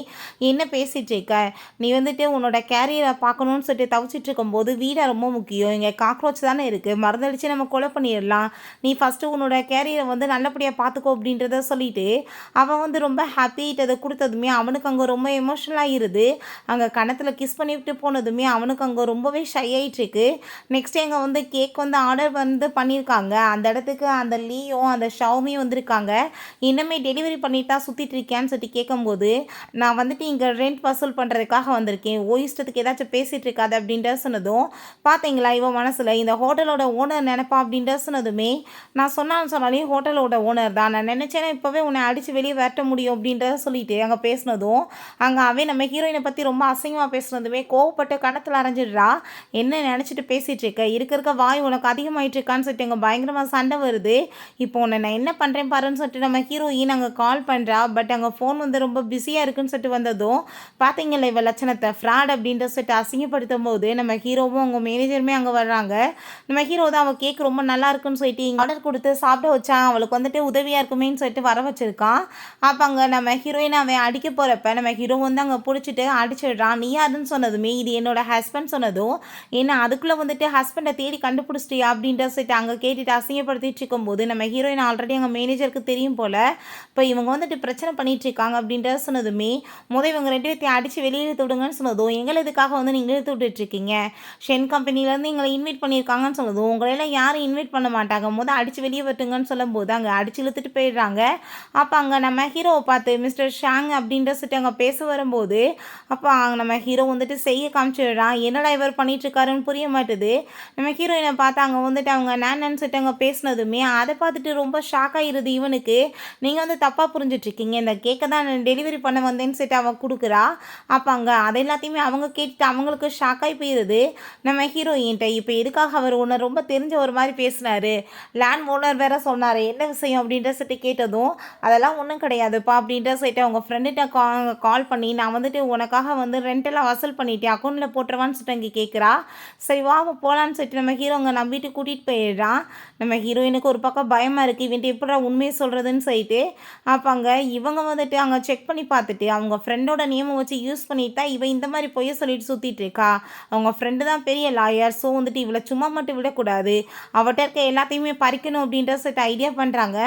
என்ன பேசிகிட்டு இருக்க, நீ வந்துட்டு உன்னோட கேரியரை பார்க்கணுன்னு சொல்லிட்டு தவிச்சிட்டு இருக்கும்போது வீடை ரொம்ப முக்கியம், இங்கே காக்ரோச் தானே இருக்குது, மருந்தடிச்சு நம்ம கொலை பண்ணிடலாம், நீ ஃபஸ்ட்டு உன்னோட கேரியரை வந்து நல்லபடியாக பார்த்துக்கோ அப்படின்றத சொல்லிட்டு அவன் வந்து ரொம்ப ஹாப்பிட்டு அதை கொடுத்ததுமே அவனுக்கு அங்கே ரொம்ப எமோஷனல் ஆகிருது. அங்கே கணத்தில் கிஸ் பண்ணிவிட்டு போனதுமே அவனுக்கு அங்கே ரொம்பவே ஷை ஆகிட்டுருக்கு. நெக்ஸ்ட் எங்கே வந்து கேக் வந்து ஆர்டர் வந்து பண்ணியிருக்காங்க, அந்த இடத்துக்கு அந்த லீயோ அந்த ஷவுமியும் வந்திருக்காங்க. இன்னுமே டெலிவரி பண்ணிட்டு தான் சுற்றிட்டு இருக்கேன்னு சொல்லிட்டு கேட்கும்போது நான் வந்துட்டு இங்கே ரெண்ட் வசூல் பண்ணுறதுக்காக வந்திருக்கேன், இஷ்டத்துக்கு ஏதாச்சும் பேசிகிட்டு இருக்காது அப்படின்ற சொன்னதும் பார்த்தீங்களா இவன் மனசில் இந்த ஹோட்டலோட ஓனர் நினைப்பா அப்படின்ற சொன்னதுமே நான் சொன்னாலே ஹோட்டலோட ஓனர் தான், நான் நினச்சேன்னா இப்போவே உன்னை அடித்து வெளியே விரட்ட முடியும் அப்படின்றத சொல்லிட்டு அங்கே பேசினதும் அங்கே அவன் நம்ம ஹீரோயினை பற்றி ரொம்ப அசிங்கமாக பேசுனதுமே கோவப்பட்டு கணத்தில் அரைஞ்சிடுறா. என்ன நினச்சிட்டு பேசிகிட்டு இருக்க, இருக்க வாய் உனக்கு அதிகமாகிட்டு இருக்கான்னு சொல்லிட்டு அங்கே பயங்கரமாக சண்டை வருது. இப்போ உன்னை நான் என்ன பண்ணுறேன் பாருன்னு சொல்லிட்டு நம்ம ஹீரோயின் அங்கே கால் பண்ணுறா. பட் அங்கே ஃபோன் வந்து ரொம்ப பிஸியாக இருக்குன்னு சொல்லிட்டு வந்ததும் பார்த்தீங்களா இவ லட்சணத்தை ஃப்ராட் அப்படின்ற சொல்லிட்டு அசிங்கப்படுத்தும் போது நம்ம ஹீரோவும் அவங்க மேனேஜருமே அங்கே வர்றாங்க. நம்ம ஹீரோ தான் அவள் கேக் ரொம்ப நல்லா இருக்குன்னு சொல்லிட்டு இங்கே ஆர்டர் கொடுத்து சாப்பிட வச்சான், அவளுக்கு வந்துட்டு உதவியாக இருக்குமேன்னு சொல்லிட்டு வர வச்சிருக்கான். அப்போ அங்கே நம்ம ஹீரோயின் அவன் அடிக்க போகிறப்ப நம்ம ஹீரோ வந்து அங்கே பிடிச்சிட்டு அடிச்சிடுறான். நீ யாருன்னு சொன்னதுமே இது என்னோட ஹஸ்பண்ட் சொன்னதும் ஏன்னா அதுக்குள்ளே வந்துட்டு ஹஸ்பண்டை தேடி கண்டுபிடிச்சிட்டியா அப்படின்ற சொல்லிட்டு அங்கே கேட்டுட்டு அசிங்கப்படுத்திட்டு இருக்கும்போது நம்ம ஹீரோயின் ஆல்ரெடி அங்கே மேனேஜருக்கு தெரியும் போல் இப்போ இவங்க வந்துட்டு பிரச்சனை பண்ணிட்டு இருக்காங்க அப்படின்றத சொன்னதுமே இவங்க 2 பேர்த்தையும் அடித்து வெளியே இழுத்து விடுங்கன்னு சொன்னதும் எங்களை இதுக்காக வந்து நீங்கள் இழுத்து விட்டுட்ருக்கீங்க, ஷென் கம்பெனிலேருந்து எங்களை இன்வைட் பண்ணியிருக்காங்கன்னு சொன்னதும் உங்களெல்லாம் யாரும் இன்வைட் பண்ண மாட்டாங்க, அடித்து வெளியே விட்டுங்கன்னு சொல்லும்போது அங்கே அடித்து இழுத்துட்டு போயிடுறாங்க. அப்போ அங்கே நம்ம ஹீரோவை பார்த்து மிஸ்டர் ஷாங் அப்படின்ற சொல்லிட்டு அங்கே பேச வரும்போது அப்போ நம்ம ஹீரோ வந்துட்டு செய்ய காமிச்சிடுறான். என்னடா இவர் பண்ணிகிட்ருக்காருன்னு புரிய மாட்டுது. நம்ம ஹீரோயினை பார்த்து அங்கே வந்துட்டு அவங்க நான் சொல்லிட்டு அங்கே பேசினதுமே அதை பார்த்துட்டு ரொம்ப ஷாக் ஆகிருது இவனுக்கு. நீங்கள் வந்து தப்பாக புரிஞ்சிட்ருக்கீங்க, இந்த கேக்கை தான் நான் டெலிவரி பண்ண வந்தேன்னு சொல்லிட்டு அவன் கொடுக்குறா. அப்போ அங்கே அதை எல்லாத்தையுமே அவங்க கேட்டுட்டு அவங்களுக்கு ஷாக்காகி போயிடுது. நம்ம ஹீரோயின்ட்ட இப்போ எதுக்காக அவர் ஒன்று ரொம்ப தெரிஞ்ச ஒரு மாதிரி பேசினார், லேண்ட் ஓனர் வேற சொன்னார், என்ன விஷயம் அப்படின்ற சொல்லிட்டு கேட்டதும் அதெல்லாம் ஒன்றும் கிடையாதுப்பா அப்படின்ற சொல்லிட்டு அவங்க ஃப்ரெண்டுகிட்ட கால் பண்ணி நான் வந்துட்டு உனக்காக வந்து ரெண்டெல்லாம் வசூல் பண்ணிட்டேன், அக்கௌண்ட்டில் போட்டுருவான்னு சொல்லிட்டு அங்கே கேட்குறா. சரி வா போகலான்னு சொல்லிட்டு நம்ம ஹீரோ அங்கே நம்பிட்டு கூட்டிகிட்டு போயிடுறான். நம்ம ஹீரோயினுக்கு ஒரு பக்கம் பயமாக இருக்குது, இவன்ட்டு எப்படிடா உண்மையை சொல்கிறதுன்னு சொல்லிட்டு. அப்போ அங்கே இவங்க வந்துட்டு அங்கே செக் பண்ணி பார்த்துட்டு அவங்க ஃப்ரெண்டோட நேமை வச்சு யூஸ் பண்ணிட்டு தான் இவன் இந்த மாதிரி பொய்ய சொல்லிட்டு சுற்றிட்டு இருக்கா. அவங்க ஃப்ரெண்டு தான் பெரிய லாயர், ஸோ வந்துட்டு இவளை சும்மா மட்டும் விடக்கூடாது, அவட்ட இருக்க எல்லாத்தையுமே பறிக்கணும் அப்படின்ற சொல்லிட்டு ஐடியா பண்ணுறாங்க.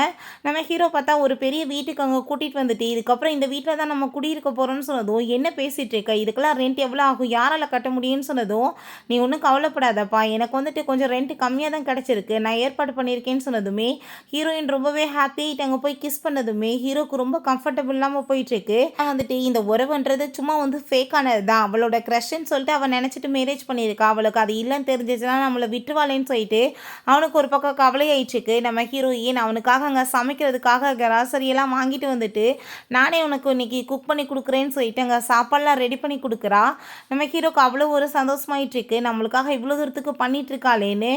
நம்ம ஹீரோ பார்த்தா ஒரு பெரிய வீட்டுக்கு அங்கே கூட்டிகிட்டு வந்துட்டு, இதுக்கப்புறம் இந்த வீட்டில் தான் நம்ம குடியிருக்க போகிறோம்னு சொன்னதும், என்ன பேசிகிட்டு இருக்க, இதுக்கெல்லாம் ரெண்ட் எவ்வளோ ஆகும், யாரால் கட்ட முடியும்னு சொன்னதும், நீ ஒன்றும் கவலைப்படாதப்பா, எனக்கு வந்துட்டு கொஞ்சம் ரெண்ட் கம்மியாக தான் கிடச்சிருக்கு, நான் ஏற்பாடு பண்ணியிருக்கேன்னு சொன்னதுமே ஹீரோயின் ரொம்பவே ஹாப்பி ஆகிட்டு அங்கே போய் கிஸ் பண்ணதுமே ஹீரோக்கு ரொம்ப கம்ஃபர்டபுள் இல்லாமல் போயிட்டுருக்கு. வந்துட்டு இந்த உறவுன்றது சும்மா வந்து ஃபேக்கானது தான், அவளோட க்ரஷ்ன்னு சொல்லிட்டு அவள் நினச்சிட்டு மேரேஜ் பண்ணியிருக்கா, அவளுக்கு அது இல்லைன்னு தெரிஞ்சிச்சுன்னா நம்மளை விட்டுவாளேன்னு சொல்லிட்டு அவனுக்கு ஒரு பக்கம் கவலையாயிடுச்சுக்கு. நம்ம ஹீரோயின் அவனுக்காக அங்கே சமைக்கிறதுக்காக கிராசரியெல்லாம் வாங்கிட்டு வந்துட்டு, நானே உனக்கு இன்னைக்கு குக் பண்ணி கொடுக்குறேன்னு சொல்லிட்டு அங்கே சாப்பாடெலாம் ரெடி பண்ணி கொடுக்குறா. நம்ம ஹீரோக்கு அவ்வளோ ஒரு சந்தோஷமாயிட்டுருக்கு, நம்மளுக்காக இவ்வளோ தூரத்துக்கு பண்ணிகிட்ருக்காளேன்னு.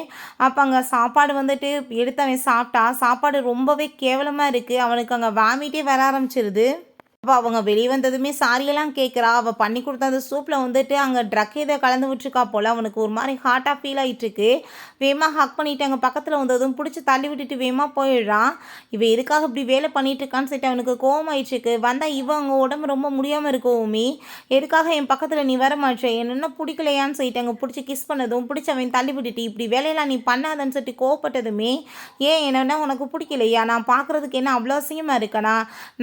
அப்போ அங்கே சாப்பாடு வந்துட்டு எடுத்து அவன் சாப்பிட்டா, சாப்பாடு ரொம்பவே கேவலமாக இருக்குது, அவனுக்கு அங்கே வாமிட்டே வர ஆரம்பிச்சிருது. அப்போ அவங்க வெளியே வந்ததுமே சாரியெல்லாம் கேட்குறா. அவள் பண்ணி கொடுத்த அந்த சூப்பில் வந்துட்டு அங்கே ட்ரக் இதை கலந்து விட்டுருக்கா போல். அவனுக்கு ஒரு மாதிரி ஹார்ட்டாக ஃபீல் ஆகிட்டுருக்கு. வேகமாக ஹக் பண்ணிவிட்டு அங்கே பக்கத்தில் வந்ததும் பிடிச்சி தள்ளி விட்டுட்டு வேகமாக போயிடுறான். இவன் எதுக்காக இப்படி வேலை பண்ணிட்டு இருக்கான்னு சொல்லிட்டு அவனுக்கு கோவம் ஆயிடுச்சுக்கு. வந்தால் இவன் அவங்க உடம்பு ரொம்ப முடியாமல் இருக்கவுமே, எதுக்காக என் பக்கத்தில் நீ வர மாட்டே, என்னென்ன பிடிக்கலையான்னு சொல்லிட்டு அங்கே பிடிச்சி கிஸ் பண்ணதும் பிடிச்சி அவன் தள்ளி விட்டுட்டு, இப்படி வேலையெல்லாம் நீ பண்ணாதன்னு சொல்லிட்டு கோவப்பட்டதுமே, ஏன் என்னென்னா உனக்கு பிடிக்கலையா, நான் பார்க்குறதுக்கு என்ன அவ்வளோ அசிங்கமாக இருக்கனா,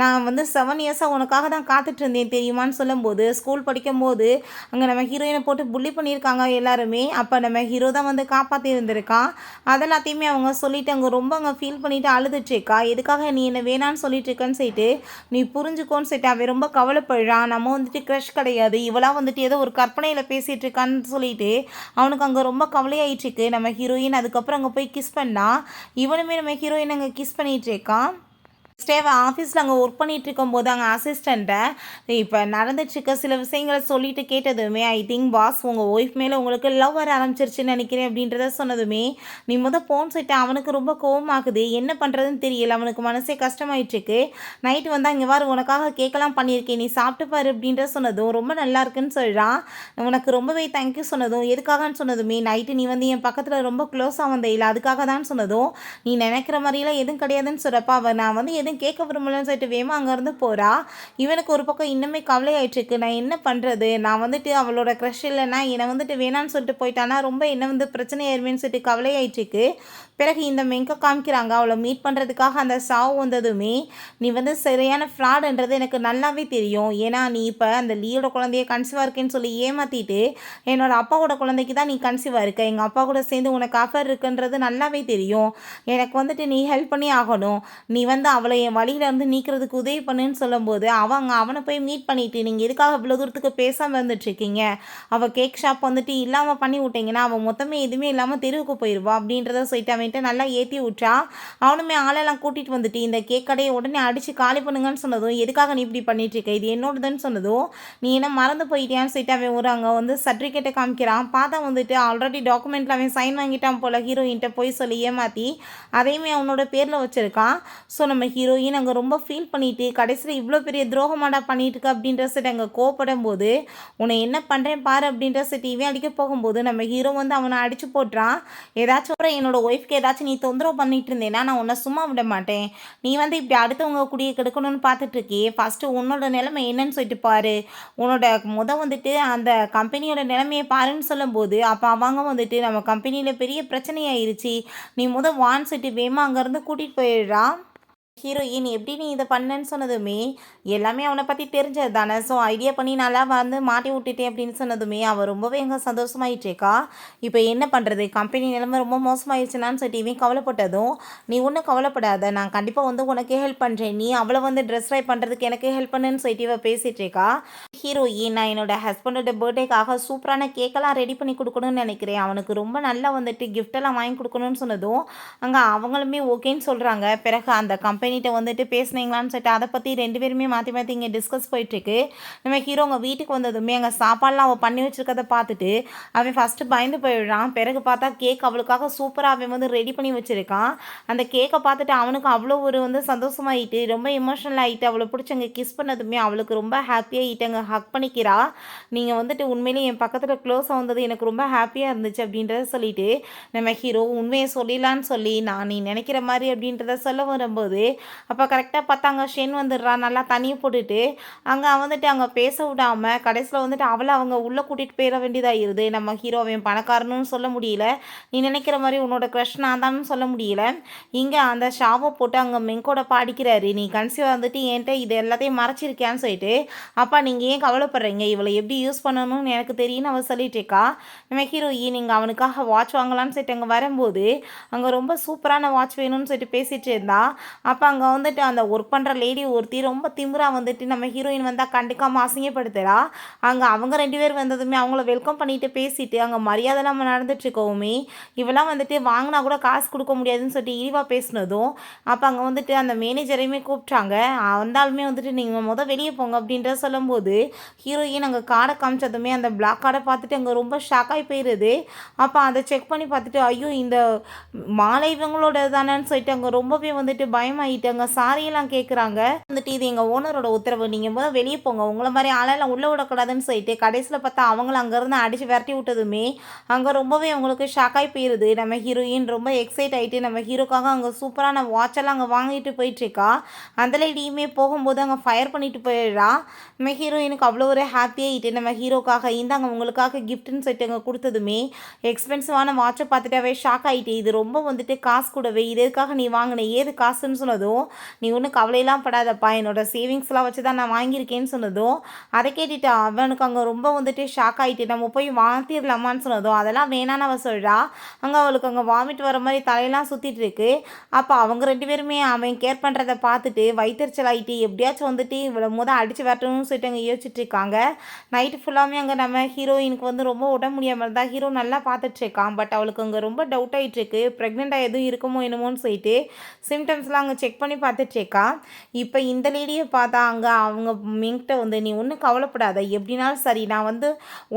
நான் வந்து 7 இயர்ஸாக உனக்காக தான் காத்துட்டு இருந்தேன் தெரியுமான்னு சொல்லும்போது, ஸ்கூல் படிக்கும் போது அங்கே நம்ம ஹீரோயினை போட்டு புள்ளி பண்ணியிருக்காங்க எல்லாருமே. அப்போ நம்ம ஹீரோ தான் வந்து காப்பாற்றி இருந்திருக்கான். அதெல்லாத்தையுமே அவங்க சொல்லிட்டு அங்கே ரொம்ப அங்கே ஃபீல் பண்ணிட்டு அழுதுட்டுருக்கா. எதுக்காக நீ என்ன வேணான்னு சொல்லிட்டு இருக்கேன்னு சொல்லிட்டு, நீ புரிஞ்சுக்கோன்னு சொல்லிட்டு அவன் ரொம்ப கவலைப்படுறான். நம்ம வந்துட்டு க்ரஷ் கிடையாது, இவளா வந்துட்டு ஏதோ ஒரு கற்பனையில் பேசிகிட்டு இருக்கான்னு சொல்லிட்டு அவனுக்கு அங்கே ரொம்ப கவலையாயிட்டுருக்கு. நம்ம ஹீரோயின் அதுக்கப்புறம் அங்கே போய் கிஸ் பண்ணா, இவனுமே நம்ம ஹீரோயின் அங்கே கிஸ் பண்ணிகிட்டு இருக்கான். நெக்ஸ்ட் டே ஆஃபீஸில் அங்கே ஒர்க் பண்ணிகிட்டு இருக்கும்போது அங்கே அசிஸ்டண்ட்டை இப்போ நடந்துட்டுருக்க சில விஷயங்களை சொல்லிட்டு கேட்டதுமே, ஐ திங்க் பாஸ் உங்கள் ஒய்ஃப் மேலே உங்களுக்கு லவ் வர ஆரம்பிச்சிருச்சுன்னு நினைக்கிறேன் அப்படின்றத சொன்னதுமே, நீ ஃபோன் சொல்லிட்டு அவனுக்கு ரொம்ப கோவமாகுது, என்ன பண்ணுறதுன்னு தெரியல, அவனுக்கு மனசே கஷ்டமாயிட்டுருக்கு. நைட்டு வந்தால் இங்கே வாரு உனக்காக கேட்கலாம் பண்ணியிருக்கேன், நீ சாப்பிட்டு பாரு அப்படின்ற சொன்னதும் ரொம்ப நல்லா இருக்குன்னு சொல்கிறான். உனக்கு ரொம்பவே தேங்க்யூ சொன்னதும், எதுக்காகன்னு சொன்னதுமே, நைட்டு நீ வந்து என் பக்கத்தில் ரொம்ப க்ளோஸாக வந்த இல்லை அதுக்காக தான் சொன்னதும், நீ நினைக்கிற மாதிரிலாம் எதுவும் கிடையாதுன்னு சொல்கிறப்ப அவன் நான் வந்து எதுவும் கேட்க விரும்பலன்னு சொல்லிட்டு வேமா அங்கேருந்து போகிறா. இவனுக்கு ஒரு பக்கம் இன்னுமே கவலை ஆயிட்டுருக்கு, நான் என்ன பண்ணுறது, நான் வந்துட்டு அவளோட க்ரஷ் இல்லைன்னா என்னை வந்துட்டு வேணான்னு சொல்லிட்டு போயிட்டானா ரொம்ப என்ன வந்து பிரச்சனை ஆயிருமேன்னு சொல்லிட்டு கவலை ஆயிட்டுருக்கு. பிறகு இந்த மெங்க காமிக்கிறாங்க, அவளை மீட் பண்ணுறதுக்காக அந்த சாவு வந்ததுமே, நீ வந்து சரியான ஃப்ராடுன்றது எனக்கு நல்லாவே தெரியும், ஏன்னா நீ இப்போ அந்த லீயோட குழந்தைய கன்சீவாக இருக்கேன்னு சொல்லி ஏமாற்றிட்டு என்னோட அப்பாவோட குழந்தைக்கு தான் நீ கன்சீவாக இருக்க, எங்கள் அப்பா கூட சேர்ந்து உனக்கு ஆஃபர் இருக்குன்றது நல்லாவே தெரியும், எனக்கு வந்துட்டு நீ ஹெல்ப் பண்ணி ஆகணும், நீ வந்து அவளை என் வழியிலேருந்து நீக்கிறதுக்கு உதவி பண்ணுன்னு சொல்லும்போது அவனை போய் மீட் பண்ணிவிட்டு நீங்கள் எதுக்காக இவ்வளோ தூரத்துக்கு பேசாமல் வந்துட்டுருக்கீங்க, அவள் கேக் ஷாப் வந்துட்டு இல்லாமல் பண்ணி விட்டீங்கன்னா அவள் மொத்தமே எதுவுமே இல்லாமல் தெருவுக்கு போயிடுவா அப்படின்றத சொல்லிட்டு அவன்ட்டு நல்லா ஏற்றி விட்றா. அவனுமே ஆளெல்லாம் கூட்டிகிட்டு வந்துட்டு இந்த கேக் கடையை உடனே அடித்து காலி பண்ணுங்கன்னு சொன்னதும், எதுக்காக நீ இப்படி பண்ணிட்டுருக்க, இது என்னோடதுன்னு சொன்னதும், நீ என்ன மறந்து போயிட்டியான்னு சொல்லிட்டு அவன் ஒரு அங்கே வந்து சர்டிஃபிகேட்டை காமிக்கிறான். பார்த்தா வந்துட்டு ஆல்ரெடி டாக்குமெண்ட்டில் அவன் சைன் வாங்கிட்டான் போல், ஹீரோயின்ட்ட போய் சொல்லி ஏமாற்றி அதையுமே அவனோட பேரில் வச்சுருக்கான். ஸோ நம்ம ஹீரோயின் அங்கே ரொம்ப ஃபீல் பண்ணிவிட்டு கடைசியில் இவ்வளோ பெரிய துரோகமாடா பண்ணிட்டுருக்க அப்படின்ற சைட்டு அங்கே கோவப்படும் போது, உன்னை என்ன பண்ணுறேன் பாரு அப்படின்ற சைட்டு இவன் அடிக்க போகும்போது நம்ம ஹீரோ வந்து அவனை அடித்து போட்டுறான். ஏதாச்சும் என்னோட ஒய்ஃப்க்கு ஏதாச்சும் நீ தொந்தரவு பண்ணிட்டு இருந்தேன்னா நான் உன்னை சும்மா விட மாட்டேன், நீ வந்து இப்படி அடுத்தவங்க கூடிய கெடுக்கணும்னு பார்த்துட்ருக்கியே, ஃபஸ்ட்டு உன்னோட நிலைமை என்னன்னு சொல்லிட்டு பாரு, உன்னோட வந்துட்டு அந்த கம்பெனியோட நிலைமையை பாருன்னு சொல்லும்போது, அப்போ அவங்க வந்துட்டு நம்ம கம்பெனியில் பெரிய பிரச்சனையாயிருச்சு, நீ வான்னு சொல்லிட்டு வேமா அங்கேருந்து கூட்டிகிட்டு போயிடுறான். ஹீரோயின் எப்படி நீ இதை பண்ணேன்னு சொன்னதுமே, எல்லாமே அவனை பற்றி தெரிஞ்சது தானே, ஸோ ஐடியா பண்ணி நல்லா வந்து மாட்டி விட்டுட்டேன் அப்படின்னு சொன்னதுமே அவள் ரொம்பவே எங்கே சந்தோஷமாயிட்டேக்கா. இப்போ என்ன பண்ணுறது, கம்பெனி நிலைமை ரொம்ப மோசமாயிடுச்சுனான்னு சொல்லிட்டு இவன் கவலைப்பட்டதும், நீ ஒன்றும் கவலைப்படாத, நான் கண்டிப்பாக வந்து உனக்கே ஹெல்ப் பண்ணுறேன், நீ அவளை வந்து ட்ரெஸ் ட்ரை பண்ணுறதுக்கு எனக்கு ஹெல்ப் பண்ணுன்னு சொல்லிட்டு இவள் பேசிகிட்ருக்கா. ஹீரோயின் நான் என்னோட ஹஸ்பண்டோட பர்த்டேக்காக சூப்பரான கேக்கெல்லாம் ரெடி பண்ணி கொடுக்கணும்னு நினைக்கிறேன், அவனுக்கு ரொம்ப நல்லா வந்துட்டு கிஃப்டெல்லாம் வாங்கி கொடுக்கணும்னு சொன்னதும் அங்கே அவங்களுமே ஓகேன்னு சொல்கிறாங்க. பிறகு அந்த கம்பெனி கம்பெனிகிட்ட வந்துட்டு பேசுனீங்களான்னு சொல்லிட்டு அதை பற்றி 2 பேருமே மாற்றி மாற்றி இங்கே டிஸ்கஸ் போயிட்டுருக்கு. நம்ம ஹீரோ அவங்க வீட்டுக்கு வந்ததுமே அங்கே சாப்பாடுலாம் அவள் பண்ணி வச்சுருக்கதை பார்த்துட்டு அவன் ஃபஸ்ட்டு பயந்து போயிடுறான். பிறகு பார்த்தா கேக் அவளுக்காக சூப்பராக அவன் வந்து ரெடி பண்ணி வச்சுருக்கான். அந்த கேக்கை பார்த்துட்டு அவனுக்கு அவ்வளோ ஒரு வந்து சந்தோஷமாயிட்டு ரொம்ப எமோஷனல் ஆகிட்டு அவளை பிடிச்சி அங்கே கிஸ் பண்ணதுமே அவளுக்கு ரொம்ப ஹாப்பியாகிட்டு அங்கே ஹக் பண்ணிக்கிறா. நீங்கள் வந்துட்டு உண்மையிலேயே என் பக்கத்தில் க்ளோஸாக வந்தது எனக்கு ரொம்ப ஹாப்பியாக இருந்துச்சு அப்படின்றத சொல்லிட்டு நம்ம ஹீரோ உண்மையை சொல்லிடலான்னு சொல்லி நான் நீ நினைக்கிற மாதிரி அப்படின்றத சொல்ல வரும்போது அப்போ கரெக்டாக பார்த்தாங்க ஷென் வந்துடுறான். நல்லா தண்ணியை போட்டுட்டு அங்கே வந்துட்டு அங்கே பேச விடாமல் கடைசியில் வந்துட்டு அவளை அவங்க உள்ளே கூட்டிகிட்டு போயிட வேண்டியதாகிடுது. நம்ம ஹீரோவையும் பணக்காரனும் சொல்ல முடியல, நீ நினைக்கிற மாதிரி உன்னோட க்ரஷ் நான் தான் சொல்ல முடியல. இங்கே அந்த ஷாவை போட்டு அங்கே மெங்கோட பாடிக்கிறாரு, நீ கன்சீவ் வந்துட்டு என்கிட்ட இது எல்லாத்தையும் மறைச்சிருக்கியான்னு சொல்லிட்டு. அப்பா நீங்கள் ஏன் கவலைப்படுறீங்க, இவளை எப்படி யூஸ் பண்ணணும்னு எனக்கு தெரியும்னு அவள் சொல்லிட்டு இருக்கா. நம்ம ஹீரோயின் நீங்கள் அவனுக்காக வாட்ச் வாங்கலான்னு சொல்லிட்டு அங்கே வரும்போது அங்கே ரொம்ப சூப்பரான வாட்ச் வேணும்னு சொல்லிட்டு பேசிகிட்டு இருந்தா. அப்போ அங்கே வந்துட்டு அந்த ஒர்க் பண்ணுற லேடி ஒருத்தி ரொம்ப திமிரா வந்துட்டு நம்ம ஹீரோயின் வந்தால் கண்டுக்காமல் அசிங்கப்படுத்துகிறா. அங்கே அவங்க 2 பேர் வந்ததுமே அவங்கள வெல்கம் பண்ணிட்டு பேசிட்டு அங்கே மரியாதை நம்ம நடந்துட்டுருக்கோமே இவெல்லாம் வந்துட்டு வாங்கினா கூட காசு கொடுக்க முடியாதுன்னு சொல்லிட்டு இழிவாக பேசினதும் அப்போ அங்கே வந்துட்டு அந்த மேனேஜரையுமே கூப்பிட்டாங்க. வந்தாலுமே வந்துட்டு நீங்கள் வெளியே போங்க அப்படின்ற சொல்லும்போது ஹீரோயின் அங்கே கார்டை காமிச்சதுமே அந்த பிளாக் கார்டை பார்த்துட்டு அங்கே ரொம்ப ஷாக்காகி போயிடுது. அப்போ அதை செக் பண்ணி பார்த்துட்டு ஐயோ இந்த மாலை இவங்களோட தானேன்னு சொல்லிட்டு அங்கே ரொம்பவே வந்துட்டு பயமாயிட்டு அங்கே சாரியெல்லாம் கேட்குறாங்க. வந்துட்டு இது எங்கள் ஓனரோட உத்தரவு, நீங்கள் வெளியே போங்க, உங்களை மாதிரி ஆளெல்லாம் உள்ளே விடக்கூடாதுன்னு சொல்லிட்டு கடைசியில் பார்த்தா அவங்கள அங்கேருந்து அடித்து விரட்டி விட்டதுமே அங்கே ரொம்பவே அவங்களுக்கு ஷாக்காகி போயிடுது. நம்ம ஹீரோயின் ரொம்ப எக்ஸைட் ஆகிட்டு நம்ம ஹீரோக்காக அங்கே சூப்பரான வாட்செல்லாம் அங்கே வாங்கிட்டு போயிட்டுருக்கா. அந்த லேடியுமே போகும்போது அங்கே ஃபயர் பண்ணிட்டு போயிடுறா. நம்ம ஹீரோயினுக்கு அவ்வளோ ஒரு ஹாப்பியாகிட்டு நம்ம ஹீரோக்காக இந்தாங்க உங்களுக்காக கிஃப்ட்டுன்னு சொல்லிட்டு அங்கே கொடுத்ததுமே எக்ஸ்பென்சிவான வாட்சை பார்த்துட்டாவே ஷாக் ஆகிட்டு இது ரொம்ப வந்துட்டு காசு கூடவே இதுக்காக நீ வாங்கின ஏது காசுன்னு சொன்னதும் நீ ஒன்றும் கவலையெல்லாம் படாதப்பா என்னோட சேவிங்ஸ்லாம் வச்சு தான் நான் வாங்கியிருக்கேன்னு சொன்னதும் அதை கேட்டுட்டு அவனுக்கு அங்கே ரொம்ப வந்துட்டு ஷாக் ஆகிட்டு நம்ம போய் வாங்கிடலாமான்னு சொன்னதும் அதெல்லாம் வேணான்னு அவள் சொல்கிறா. அங்கே அவளுக்கு அங்கே வாமிட் வர மாதிரி தலையெல்லாம் சுற்றிட்டு இருக்கு. அப்போ அவங்க 2 பேருமே அவன் கேர் பண்ணுறதை பார்த்துட்டு வயிற்றுச்சல் ஆகிட்டு எப்படியாச்சும் வந்துட்டு இவ்வளோ அடித்து வரட்டணும்னு சொல்லிட்டு அங்கே யோசிச்சுட்டு இருக்காங்க. நைட்டு ஃபுல்லாமே அங்கே நம்ம ஹீரோயினுக்கு வந்து ரொம்ப உடம்பு முடியாமல் இருந்தால் ஹீரோ நல்லா பார்த்துட்ருக்கான். பட் அவளுக்கு அங்கே ரொம்ப டவுட் ஆகிட்டுருக்கு, ப்ரெக்னெண்ட்டாக எதுவும் இருக்குமோ என்னமோன்னு சொல்லிட்டு சிம்டம்ஸ்லாம் அங்கே செக் பண்ணி பார்த்துட்ருக்கா. இப்போ இந்த லேடியை பார்த்தா அங்கே அவங்க மிங்கிட்ட வந்து நீ ஒன்றும் கவலைப்படாத, எப்படினாலும் சரி நான் வந்து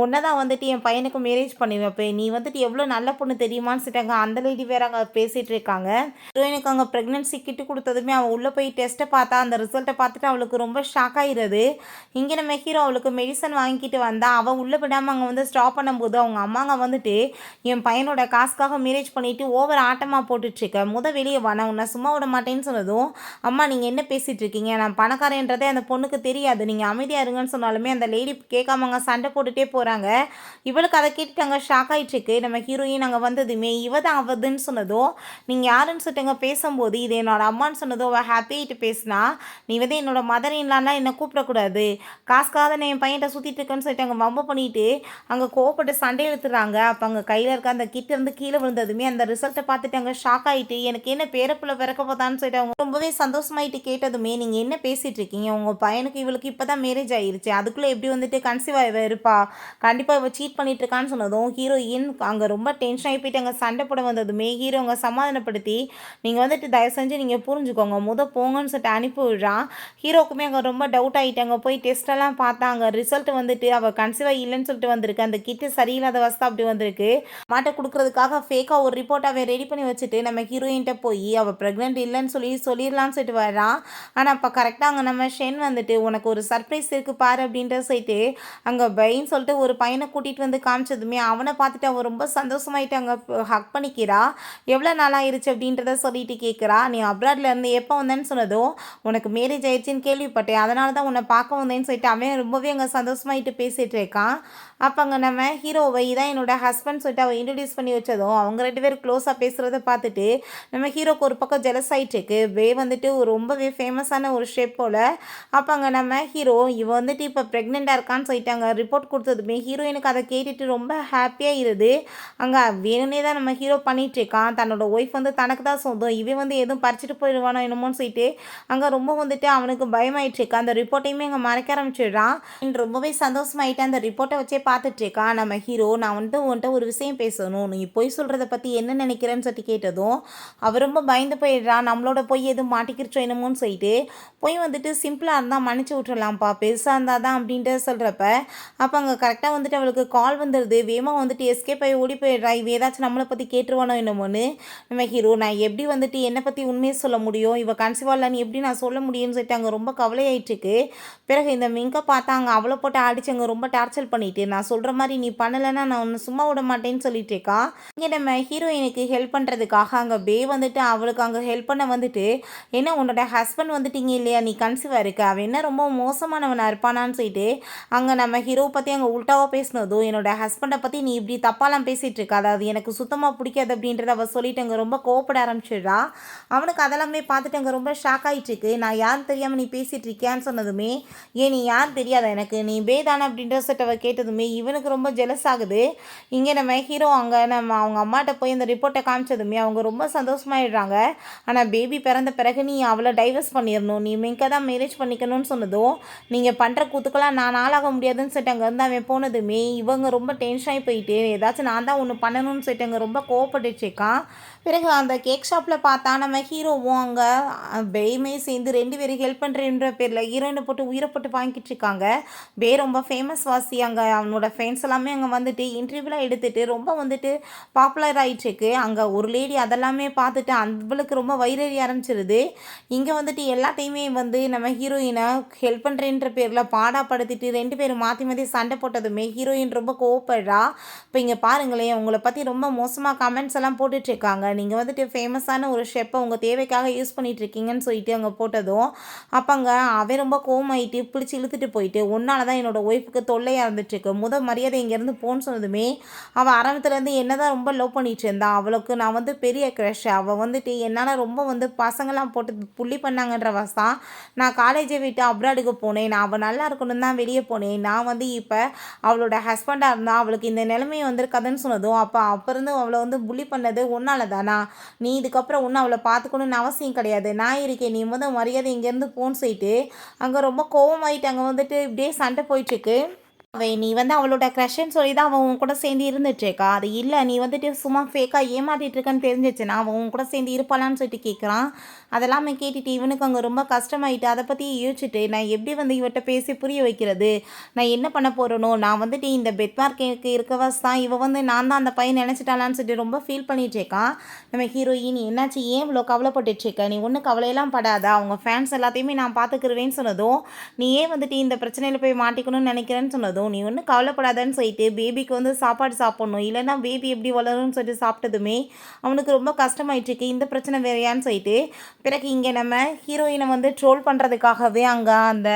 ஒன்றை தான் வந்துட்டு என் பையனுக்கு மேரேஜ் பண்ணி வைப்பேன், நீ வந்துட்டு எவ்வளோ நல்ல பொண்ணு தெரியுமான்னு சொல்லிட்டாங்க. அந்த லேடி வேறு அங்கே பேசிகிட்டு இருக்காங்க. ஹீரோயினுக்கு அங்கே ப்ரெக்னென்சி கிட்டு கொடுத்ததுமே அவள் உள்ளே போய் டெஸ்ட்டை பார்த்தா அந்த ரிசல்ட்டை பார்த்துட்டு அவளுக்கு ரொம்ப ஷாக் ஆகிடுது. இங்கே நம்ம ஹீரோ அவளுக்கு மெடிசன் வாங்கிட்டு வந்தால் அவள் உள்ளே விடாமல் அங்கே வந்து ஸ்டாப் பண்ணும்போது அவங்க அம்மாங்க வந்துட்டு என் பையனோட காசுக்காக மேரேஜ் பண்ணிவிட்டு ஓவர் ஆட்டமாக போட்டுட்ருக்க வெளியே வா, நான் உன்னை சும்மா விட மாட்டேன்னு சொன்னதும் அம்மா நீங்கள் என்ன பேசிகிட்டு இருக்கீங்க, நான் பணக்காரன்றதே அந்த பொண்ணுக்கு தெரியாது, நீங்கள் அமைதியாக இருங்கன்னு சொன்னாலுமே அந்த லேடி கேட்காமங்க சண்டை போட்டுகிட்டே போகிறாங்க. இவளுக்கு அதை கேட்டுட்டு அங்கே ஷாக் ஆகிட்டுருக்கு. நம்ம ஹீரோயின் அங்கே வந்ததுமே இவ தான் அவதுன்னு சொன்னதும் நீங்கள் யாருன்னு சொல்லிட்டு அங்கே பேசும்போது இது என்னோட அம்மான்னு சொன்னதும் அவள் ஹாப்பியாகிட்டு பேசினா நீ வந்து என்னோட மதர் இன்லான்லாம் என்னை கூப்பிடக்கூடாது, காசுக்காக நான் என் பையன்கிட்ட சுற்றிட்டு இருக்கேன்னு சொல்லிட்டு அங்கே வம்பு பண்ணிட்டு அங்கே கோவப்பட்டு சண்டை எடுத்துடுறாங்க. அப்போ அங்கே கையில் இருக்க அந்த கிட்ட இருந்து கீழே விழுந்ததுமே அந்த ரிசல்ட்டை பார்த்துட்டு அங்கே ஷாக் ஆகிட்டு எனக்கு என்ன பேரப்புள்ள பிறக்க போதான்னு சொல்லிட்டு அவங்க ரொம்பவே சந்தோஷமாயிட்டு கேட்டதுமே நீங்கள் என்ன பேசிகிட்டு இருக்கீங்க, உங்கள் பையனுக்கு இவளுக்கு இப்போ தான் மேரேஜ் ஆகிருச்சு, அதுக்குள்ளே எப்படி வந்துட்டு கன்சீவ் ஆகி இருப்பா, கண்டிப்பாக இவள் சீட் பண்ணிட்டு இருக்கான்னு சொன்னதும் ஹீரோயின் அங்கே ரொம்ப டென்ஷன் ஆகி போயிட்டு அங்கே சண்டை போட வந்ததுமே ஹீரோ அங்கே சமாதானப்படுத்தி நீங்கள் வந்துட்டு தயவு செஞ்சு நீங்கள் புரிஞ்சுக்கோங்க போங்கன்னு சொல்லிட்டு அனுப்பி விடுறான். ஹீரோக்குமே அங்கே ரொம்ப டவுட் ஆகிட்டு அங்கே போய் டெஸ்ட்டெல்லாம் பார்த்தாங்க. ரிசல்ட் வந்துட்டு அவள் கன்சீவாக இல்லைன்னு சொல்லிட்டு வந்திருக்கு, அந்த கிட்டு சரியில்லாத வசதி அப்படி வந்திருக்கு. மாட்டை கொடுக்குறதுக்காக ஃபேக்காக ஒரு ரிப்போர்ட் அவன் ரெடி பண்ணி வச்சுட்டு நம்ம ஹீரோயின்ட்ட போய் அவள் ப்ரெக்னென்ட் இல்லைன்னு சொல்லிடலான்னு சொல்லிட்டு வரான். ஆனால் அப்போ கரெக்டாக அங்கே நம்ம ஷென் வந்துட்டு உனக்கு ஒரு சர்ப்ரைஸ் இருக்குது பாரு அப்படின்ற சொல்லிட்டு அங்கே பைன்னு சொல்லிட்டு ஒரு பையனை கூட்டிகிட்டு வந்து காமிச்சதுமே அவனை பார்த்துட்டு அவன் ரொம்ப சந்தோஷமாயிட்டு அங்கே ஹக் பண்ணிக்கிறா. எவ்வளோ நாளாயிருச்சு அப்படின்றத சொல்லிட்டு கேட்குறா. நீ அப்ராட்ல இருந்து எப்போ வந்தேன்னு சொன்னதும் உனக்கு மேரேஜ் ஆயிடுச்சுன்னு கேள்விப்பட்டேன், அதனால தான் உன்னை பார்க்க வந்தேன்னு சொல்லிட்டு அவன் ரொம்பவே அங்கே சந்தோஷமாயிட்டு பேசிகிட்டு இருக்கான். அப்போ அங்கே நம்ம ஹீரோவை இதான் என்னோட ஹஸ்பண்ட் சொல்லிட்டு அவள் இன்ட்ரடியூஸ் பண்ணி வச்சதும் அவங்க 2 பேர் க்ளோஸாக பேசுகிறத பார்த்துட்டு நம்ம ஹீரோக்கு ஒரு பக்கம் ஜெலஸ் ஆகிட்டுருக்கு. வந்துட்டு ரொம்பவே ஃபேமஸான ஒரு ஷேப் போல். அப்போ அங்கே நம்ம ஹீரோ இவ வந்துட்டு இப்போ ப்ரெக்னெண்ட்டாக இருக்கான்னு சொல்லிட்டாங்க. ரிப்போர்ட் கொடுத்ததுமே ஹீரோயினுக்கு அதை கேட்டுட்டு ரொம்ப ஹாப்பியாக இருது. அங்கே வேணும்னே தான் நம்ம ஹீரோ பண்ணிகிட்ருக்கான், தன்னோட ஒய்ஃப் வந்து தனக்கு தான் சொந்தம், இவன் வந்து எதுவும் பறிச்சுட்டு போயிடுவானோ என்னமோன்னு சொல்லிட்டு அங்கே ரொம்ப வந்துட்டு அவனுக்கு பயமாயிட்டுருக்கு. அந்த ரிப்போர்ட்டையுமே அங்கே மறைக்க ஆரம்பிச்சிடுறான். ரொம்பவே சந்தோஷமாயிட்டு அந்த ரிப்போர்ட்டை வச்சே பார்த்துட்டு இருக்கா நம்ம ஹீரோ. நான் வந்துட்டு உன்கிட்ட ஒரு விஷயம் பேசணும், நீ பொய் சொல்கிறத பற்றி என்ன நினைக்கிறேன்னு சொல்லி கேட்டதும் அவ ரொம்ப பயந்து போயிடுறா. நம்மளோட பொய் எதுவும் மாட்டிக்கிருச்சோ என்னமோன்னு சொல்லிட்டு பொய் வந்துட்டு சிம்பிளாக இருந்தால் மன்னிச்சு விட்டுறலாம்ப்பா, பெருசாக இருந்தால் தான் அப்படின்ட்டு சொல்கிறப்ப அப்போ அங்கே கரெக்டாக வந்துட்டு அவளுக்கு கால் வந்துடுது. வேகமாக வந்துட்டு எஸ்கேப் ஆகி ஓடி போயிடுறா. இவ ஏதாச்சும் நம்மளை பற்றி கேட்டுருவானோ என்னமோன்னு. நம்ம ஹீரோ, நான் எப்படி வந்துட்டு என்னை பற்றி உண்மையை சொல்ல முடியும், இவ கன்சிவாலான்னு எப்படி நான் சொல்ல முடியும்னு சொல்லிட்டு அங்கே ரொம்ப கவலையாயிட்டுருக்கு. பிறகு இந்த மிங்கை பார்த்தா அங்கே அவளை போட்டு அடிச்சு அங்கே ரொம்ப டார்ச்சர் பண்ணிட்டு, நான் சொல்கிற மாதிரி நீ பண்ணலைன்னா நான் ஒன்று சும்மா விட மாட்டேன்னு சொல்லிட்டு இருக்கா. இங்கே நம்ம ஹீரோயினுக்கு ஹெல்ப் பண்ணுறதுக்காக அங்கே வந்துட்டு அவளுக்கு அங்கே ஹெல்ப் பண்ண வந்துட்டு, என்ன உன்னோட ஹஸ்பண்ட் வந்துட்டீங்க இல்லையா, நீ கன்சீவாக இருக்க, அவன் என்ன ரொம்ப மோசமானவனாக இருப்பானான்னு சொல்லிட்டு அங்கே நம்ம ஹீரோவை பற்றி அங்கே உல்ட்டாவாக பேசினதும், என்னோட ஹஸ்பண்டை பற்றி நீ இப்படி தப்பாலாம் பேசிகிட்டு இருக்க, அதாவது எனக்கு சுத்தமாக பிடிக்காது அப்படின்றத அவள் சொல்லிட்டு அங்கே ரொம்ப கோவப்பட ஆரம்பிச்சிடுறா. அவனுக்கு அதெல்லாமே பார்த்துட்டு அங்கே ரொம்ப ஷாக் ஆகிட்டுருக்கு. நான் யாரும் தெரியாமல் நீ பேசிகிட்டு இருக்கியான்னு சொன்னதுமே, ஏன் நீ யார் தெரியாத எனக்கு, நீ பேதானே அப்படின்ற சொல்லிட்டு அவள் கேட்டதுமே இவனுக்கு ரொம்ப ஜெலஸ் ஆகுது. இங்கே நம்ம ஹீரோ அங்கே நம்ம அவங்க அம்மாட்ட போய் அந்த ரிப்போர்ட்டை காமிச்சதுமே அவங்க ரொம்ப சந்தோஷமாயிடுறாங்க. ஆனால் பேபி பிறந்த பிறகு நீ அவளை டைவர்ஸ் பண்ணிடணும், நீ மிங்க தான் மேரேஜ் பண்ணிக்கணும்னு சொன்னதும், நீங்கள் பண்ணுற கூத்துக்கெல்லாம் நான் ஆளாக முடியாதுன்னு சொல்லிட்டு அங்கேருந்து அவன் போனதுமே இவங்க ரொம்ப டென்ஷன் ஆகி போயிட்டு ஏதாச்சும் நான் தான் ஒன்று பண்ணணும்னு சொல்லிட்டு அங்கே ரொம்ப கோவப்பட்டுச்சுக்கான். பிறகு அந்த கேக் ஷாப்பில் பார்த்தா நம்ம ஹீரோவும் அங்கே பேயுமே சேர்ந்து 2 பேரும் ஹெல்ப் பண்ணுறன்ற பேரில் ஹீரோயினை போட்டு உயிரை போட்டு வாங்கிட்டு இருக்காங்க. பே ரொம்ப ஃபேமஸ் வாசி. அங்கே அவனோட ஃப்ரெண்ட்ஸ் எல்லாமே அங்கே வந்துட்டு இன்டர்வியூலாம் எடுத்துகிட்டு ரொம்ப வந்துட்டு பாப்புலர் ஆகிட்டுருக்கு. அங்கே ஒரு லேடி அதெல்லாமே பார்த்துட்டு அவளுக்கு ரொம்ப வைரறி ஆரம்பிச்சிருது. இங்கே வந்துட்டு எல்லாத்தையுமே வந்து நம்ம ஹீரோயினை ஹெல்ப் பண்ணுறேன்ற பேரில் பாடாப்படுத்திட்டு 2 பேரும் மாற்றி மாற்றி சண்டை போட்டதுமே ஹீரோயின் ரொம்ப கோவப்படுறா. இப்போ இங்கே பாருங்களேன், உங்களை பற்றி ரொம்ப மோசமாக கமெண்ட்ஸ் எல்லாம் போட்டுட்ருக்காங்க, நீங்கள் வந்துட்டு ஃபேமஸான ஒரு ஷெப்பை உங்கள் தேவைக்காக யூஸ் பண்ணிகிட்ருக்கீங்கன்னு சொல்லிட்டு அங்கே போட்டதும் அப்போ அங்கே அவன் ரொம்ப கோவமாயிட்டு பிடிச்சி இழுத்துட்டு போயிட்டு, ஒன்றால் தான் என்னோடய ஒய்ஃபுக்கு தொல்லையாக இருந்துட்டுருக்கு, மரியாதை இங்கேருந்து போன்னு சொன்னதுமே அவள் ஆரம்பத்துலேருந்து என்ன தான் ரொம்ப லவ் பண்ணிட்டு இருந்தா. அவளுக்கு நான் வந்து பெரிய க்ரஷ். அவள் வந்துட்டு என்னால் ரொம்ப வந்து பசங்களாம் போட்டு புள்ளி பண்ணாங்கன்ற வசம் நான் காலேஜை விட்டு அப்ராடுக்கு போனேன். நான் அவள் நல்லா இருக்கணும்னு தான் வெளியே போனேன். நான் வந்து இப்போ அவளோட ஹஸ்பண்டாக இருந்தால் அவளுக்கு இந்த நிலைமை வந்திருக்காதுன்னு சொன்னதும் அப்போ இருந்து அவளை வந்து புள்ளி பண்ணது ஒன்றால் தானா, நீ இதுக்கப்புறம் ஒன்றும் அவளை பார்த்துக்கணுன்னு அவசியம் கிடையாது, நான் இருக்கேன், நீ மரியாதை இங்கேருந்து போன்னு சொல்லிட்டு அங்கே ரொம்ப கோவமாயிட்டு அங்கே வந்துட்டு இப்படியே சண்டை போயிட்டுருக்கு. நீ வந்து அவளோட க்ரஷ்ன்னு சொல்லி தான் அவன் உன் கூட சேர்ந்து இருந்துட்டுருக்கா, அது இல்லை நீ வந்துட்டு சும்மா ஃபேக்காக ஏமாற்றிட்டு இருக்கன்னு தெரிஞ்சிச்சுன்னா அவன் உன் கூட சேர்ந்து இருப்பாளான்னு சொல்லிட்டு கேட்குறான். அதெல்லாமே கேட்டுட்டு இவனுக்கு அங்கே ரொம்ப கஷ்டமாயிட்டு அதை பற்றி யோசிச்சுட்டு, நான் எப்படி வந்து இவட்ட பேசி புரிய வைக்கிறது, நான் என்ன பண்ண போகிறனோ, நான் வந்துட்டு இந்த பெத்மார்க்கு இருக்கவாஸ் தான் இவ வந்து நான் தான் அந்த பையன் நினச்சிட்டாலான்னு சொல்லிட்டு ரொம்ப ஃபீல் பண்ணிகிட்ருக்கான். நம்ம ஹீரோயின் என்னாச்சு, ஏன் இவ்வளோ கவலைப்பட்டுட்ருக்க, நீ ஒன்றும் கவலையெல்லாம் படாதா, அவங்க ஃபேன்ஸ் எல்லாத்தையுமே நான் பார்த்துக்குருவேன்னு சொன்னதும், நீ ஏன் வந்துட்டு இந்த பிரச்சனையில் போய் மாட்டிக்கணும்னு நினைக்கிறேன்னு சொன்னதும், நீ ஒன்றும் கவலைப்படாதன்னு சொல்லிட்டு பேபிக்கு வந்து சாப்பாடு சாப்பிட்ணும், இல்லைன்னா பேபி எப்படி வளரும்னு சொல்லிட்டு சாப்பிட்டதுமே அவனுக்கு ரொம்ப கஷ்டமாயிட்டுருக்கு. இந்த பிரச்சனை வேறையான்னு சொல்லிட்டு பிறகு இங்கே நம்ம ஹீரோயினை வந்து ட்ரோல் பண்ணுறதுக்காகவே அங்கே அந்த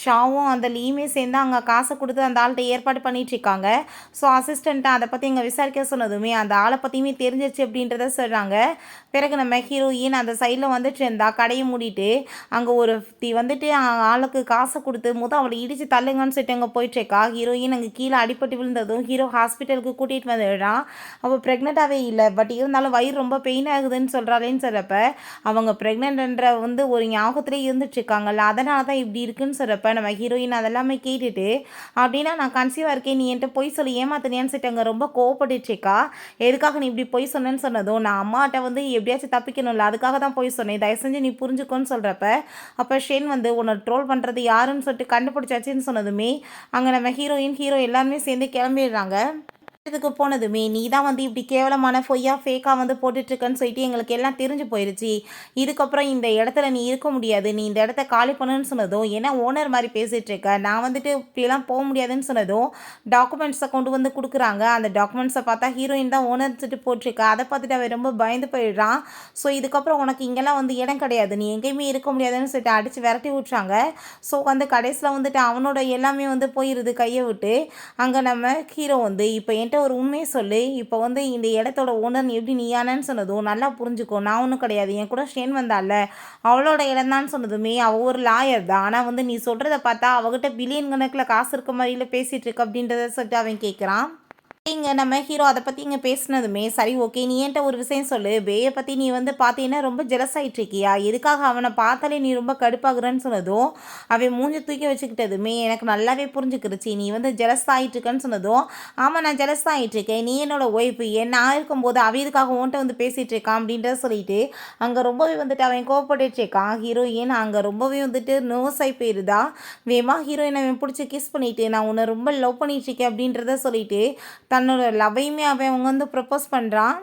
ஷாவும் அந்த லீயுமே சேர்ந்து அங்கே காசை கொடுத்து அந்த ஆள்கிட்ட ஏற்பாடு பண்ணிகிட்ருக்காங்க. ஸோ அசிஸ்டண்ட்டை அதை பற்றி இங்கே விசாரிக்க சொன்னதுமே அந்த ஆளை பற்றியுமே தெரிஞ்சிருச்சு அப்படின்றத சொல்கிறாங்க. பிறகு நம்ம ஹீரோயின் அந்த சைடில் வந்துட்டு இருந்தா கடையை மூடிட்டு அங்கே ஒரு வந்துட்டு ஆளுக்கு காசை கொடுத்து அவளை இடித்து தள்ளுங்கன்னு சொல்லிட்டு அங்கே போயிட்டுருக்கா. ஹீரோயின் அங்கே கீழே அடிப்பட்டு விழுந்ததும் ஹீரோ ஹாஸ்பிட்டலுக்கு கூட்டிகிட்டு வந்துடுறான். அவள் ப்ரெக்னெண்ட்டாகவே இல்லை, பட் இருந்தாலும் வயிறு ரொம்ப பெயின் ஆகுதுன்னு சொல்கிறாளேன்னு சொல்கிறப்ப அவங்க ப்ரெக்னென்ட்ன்ற வந்து ஒரு ஞாபகத்துலேயே இருந்துட்டுருக்காங்கல்ல, அதனால தான் இப்படி இருக்குன்னு சொல்கிறப்ப நம்ம ஹீரோயின் அதெல்லாமே கேட்டுட்டு, அப்படின்னா நான் கன்சீவாக இருக்கேன், நீ என்கிட்ட பொய் சொல்லி ஏமாத்தினியான்னு சொல்லிட்டு அங்கே ரொம்ப கோவப்பட்டுட்ருக்கா. எதுக்காக நீ இப்படி பொய் சொன்னேன்னு சொன்னதும், நான் அம்மாட்ட வந்து எப்படியாச்சும் தப்பிக்கணும்ல, அதுக்காக தான் பொய் சொன்னேன், தயவு செஞ்சு நீ புரிஞ்சுக்கோன்னு சொல்கிறப்ப அப்போ ஷேன் வந்து உன்னை ட்ரோல் பண்ணுறது யாருன்னு சொல்லிட்டு கண்டுபிடிச்சாச்சுன்னு சொன்னதுமே அங்கே நம்ம ஹீரோ எல்லாருமே சேர்ந்து கிளம்பிடுறாங்க. இதுக்கு போனதுமே நீ தான் வந்து இப்படி கேவலமான பொய்யா ஃபேக்காக வந்து போட்டுட்ருக்கன்னு சொல்லிட்டு எங்களுக்கு எல்லாம் தெரிஞ்சு போயிடுச்சு, இதுக்கப்புறம் இந்த இடத்துல நீ இருக்க முடியாது, நீ இந்த இடத்த காலி பண்ணுன்னு சொன்னதும், ஏன்னா ஓனர் மாதிரி பேசிகிட்டு இருக்க, நான் வந்துட்டு இப்படியெல்லாம் போக முடியாதுன்னு சொன்னதும் டாக்குமெண்ட்ஸை கொண்டு வந்து கொடுக்குறாங்க. அந்த டாக்குமெண்ட்ஸை பார்த்தா ஹீரோயின் தான் ஓனர் சொல்லிட்டு போட்டிருக்கா. அதை பார்த்துட்டு அவன் ரொம்ப பயந்து போயிடுறான். ஸோ இதுக்கப்புறம் உனக்கு இங்கெல்லாம் வந்து இடம் கிடையாது, நீ எங்கேயுமே இருக்க முடியாதுன்னு சொல்லிட்டு அடித்து விரட்டி விட்றாங்க. ஸோ வந்து கடைசியில் வந்துட்டு அவனோட எல்லாமே வந்து போயிடுது கையை விட்டு. அங்கே நம்ம ஹீரோ வந்து இப்போ என்கிட்ட ஒரு உண்மையை சொல்லு, இப்போ வந்து இந்த இடத்தோட ஓனர் எப்படி நீயானன்னு சொன்னதும், நல்லா புரிஞ்சுக்கோ, நான் ஒன்றும் கிடையாது, என் கூட ஷேன் வந்தால அவளோட இடம்தான்னு சொன்னதுமே அவள் ஒரு லாயர் தான், ஆனால் வந்து நீ சொல்கிறத பார்த்தா அவகிட்ட பில்லியன் கணக்கில் காசு இருக்க மாதிரில பேசிகிட்டு இருக்க அப்படின்றத சொல்லிட்டு அவன் கேட்குறான். இங்க நம்ம ஹீரோ அத பத்தி இங்க பேசினதுமே, "சரி ஓகே. நீ என்ட்ட ஒரு விஷயம் சொல்லு. பேய பத்தி நீ வந்து பார்த்தீன்னா ரொம்ப ஜெலஸ் ஆயிட்டு இருக்கியா? எதுக்காக அவன பார்த்தாலே நீ ரொம்ப கடுப்பாகுறன்னு" சொன்னதும், அவன் மூஞ்ச தூக்கி வச்சுக்கிட்டதுமே எனக்கு நல்லாவே புரிஞ்சுக்கிருச்சு. நீ வந்து ஜெலஸ் ஆயிட்டு இருக்கன்னு சொன்னதும், "ஆமா நான் ஜெலஸ் தான் ஆயிட்டு இருக்கேன். நீ என்னோட ஒய்ஃப். நான் இருக்கும்போது அவ எதுக்காக உன்ட்ட வந்து பேசிட்டு இருக்கா?" அப்படின்றத சொல்லிட்டு, அங்க ரொம்பவே வந்துட்டு அவன் கோவப்பட்டுட்டு இருக்கான். ஹீரோயின் அங்க ரொம்பவே வந்துட்டு நர்வஸ் ஆயி போயிருதா. வேகமா ஹீரோயின அவன் புடிச்சு கிஸ் பண்ணிட்டு, "நான் உன்ன ரொம்ப லவ் பண்ணிட்டு இருக்கேன்" அப்படின்றத சொல்லிட்டு தன்னோட லவ்வையுமே அவன் அவங்க வந்து ப்ரப்போஸ் பண்ணுறான்.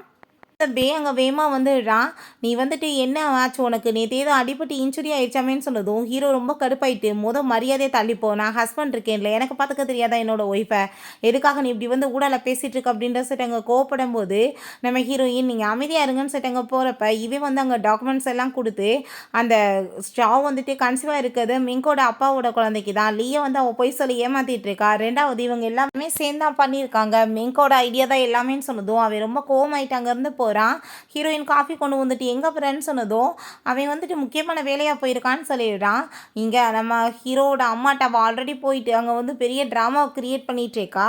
அங்கே வேகமா வந்துடுறான். "நீ வந்துட்டு என்ன ஆச்சு உனக்கு? நேத்து ஏதோ அடிபட்டு இன்ஜுரி ஆயிடுச்சாமேன்னு" சொன்னதும், ஹீரோ ரொம்ப கடுப்பாயிட்டு, மரியாதையா தள்ளிப்போ. நான் ஹஸ்பண்ட் இருக்கேன்ல. எனக்கு பார்த்துக்க தெரியாதா என்னோட ஒய்ஃபை? எதுக்காக நீ இப்படி வந்து ஊடால பேசிட்டு இருக்க?" அப்படின்ற சொல்லிட்டு அங்கே கோவப்படும்போது, நம்ம ஹீரோயின் "நீங்க அமைதியா இருங்கன்னு" சொல்லிட்டு அங்கே போகிறப்ப, இவன் வந்து அங்கே டாக்குமெண்ட்ஸ் எல்லாம் குடுத்து, அந்த ஸ்டாவ் வந்துட்டு கன்சீவா இருக்கிறது மிங்கோட அப்பாவோட குழந்தைக்கு தான். லீய வந்து அவ பொய் சொல்லி ஏமாத்திட்டு இருக்கா. 2வது இவங்க எல்லாமே சேர்ந்து தான் பண்ணியிருக்காங்க. மிங்கோட ஐடியா தான் எல்லாமேன்னு சொன்னதும், அவன் ரொம்ப கோவமாயிட்டு அங்கேருந்து போகிறான். ஹீரோயின் காஃபி கொண்டு வந்துட்டு எங்கே போகிறேன்னு சொன்னதும், அவன் வந்துட்டு முக்கியமான வேலையாக போயிருக்கான்னு சொல்லிடுறான். இங்கே நம்ம ஹீரோவோட அம்மாட்ட அவள் ஆல்ரெடி போயிட்டு அங்கே வந்து பெரிய ட்ராமாவை கிரியேட் பண்ணிகிட்டு இருக்கா.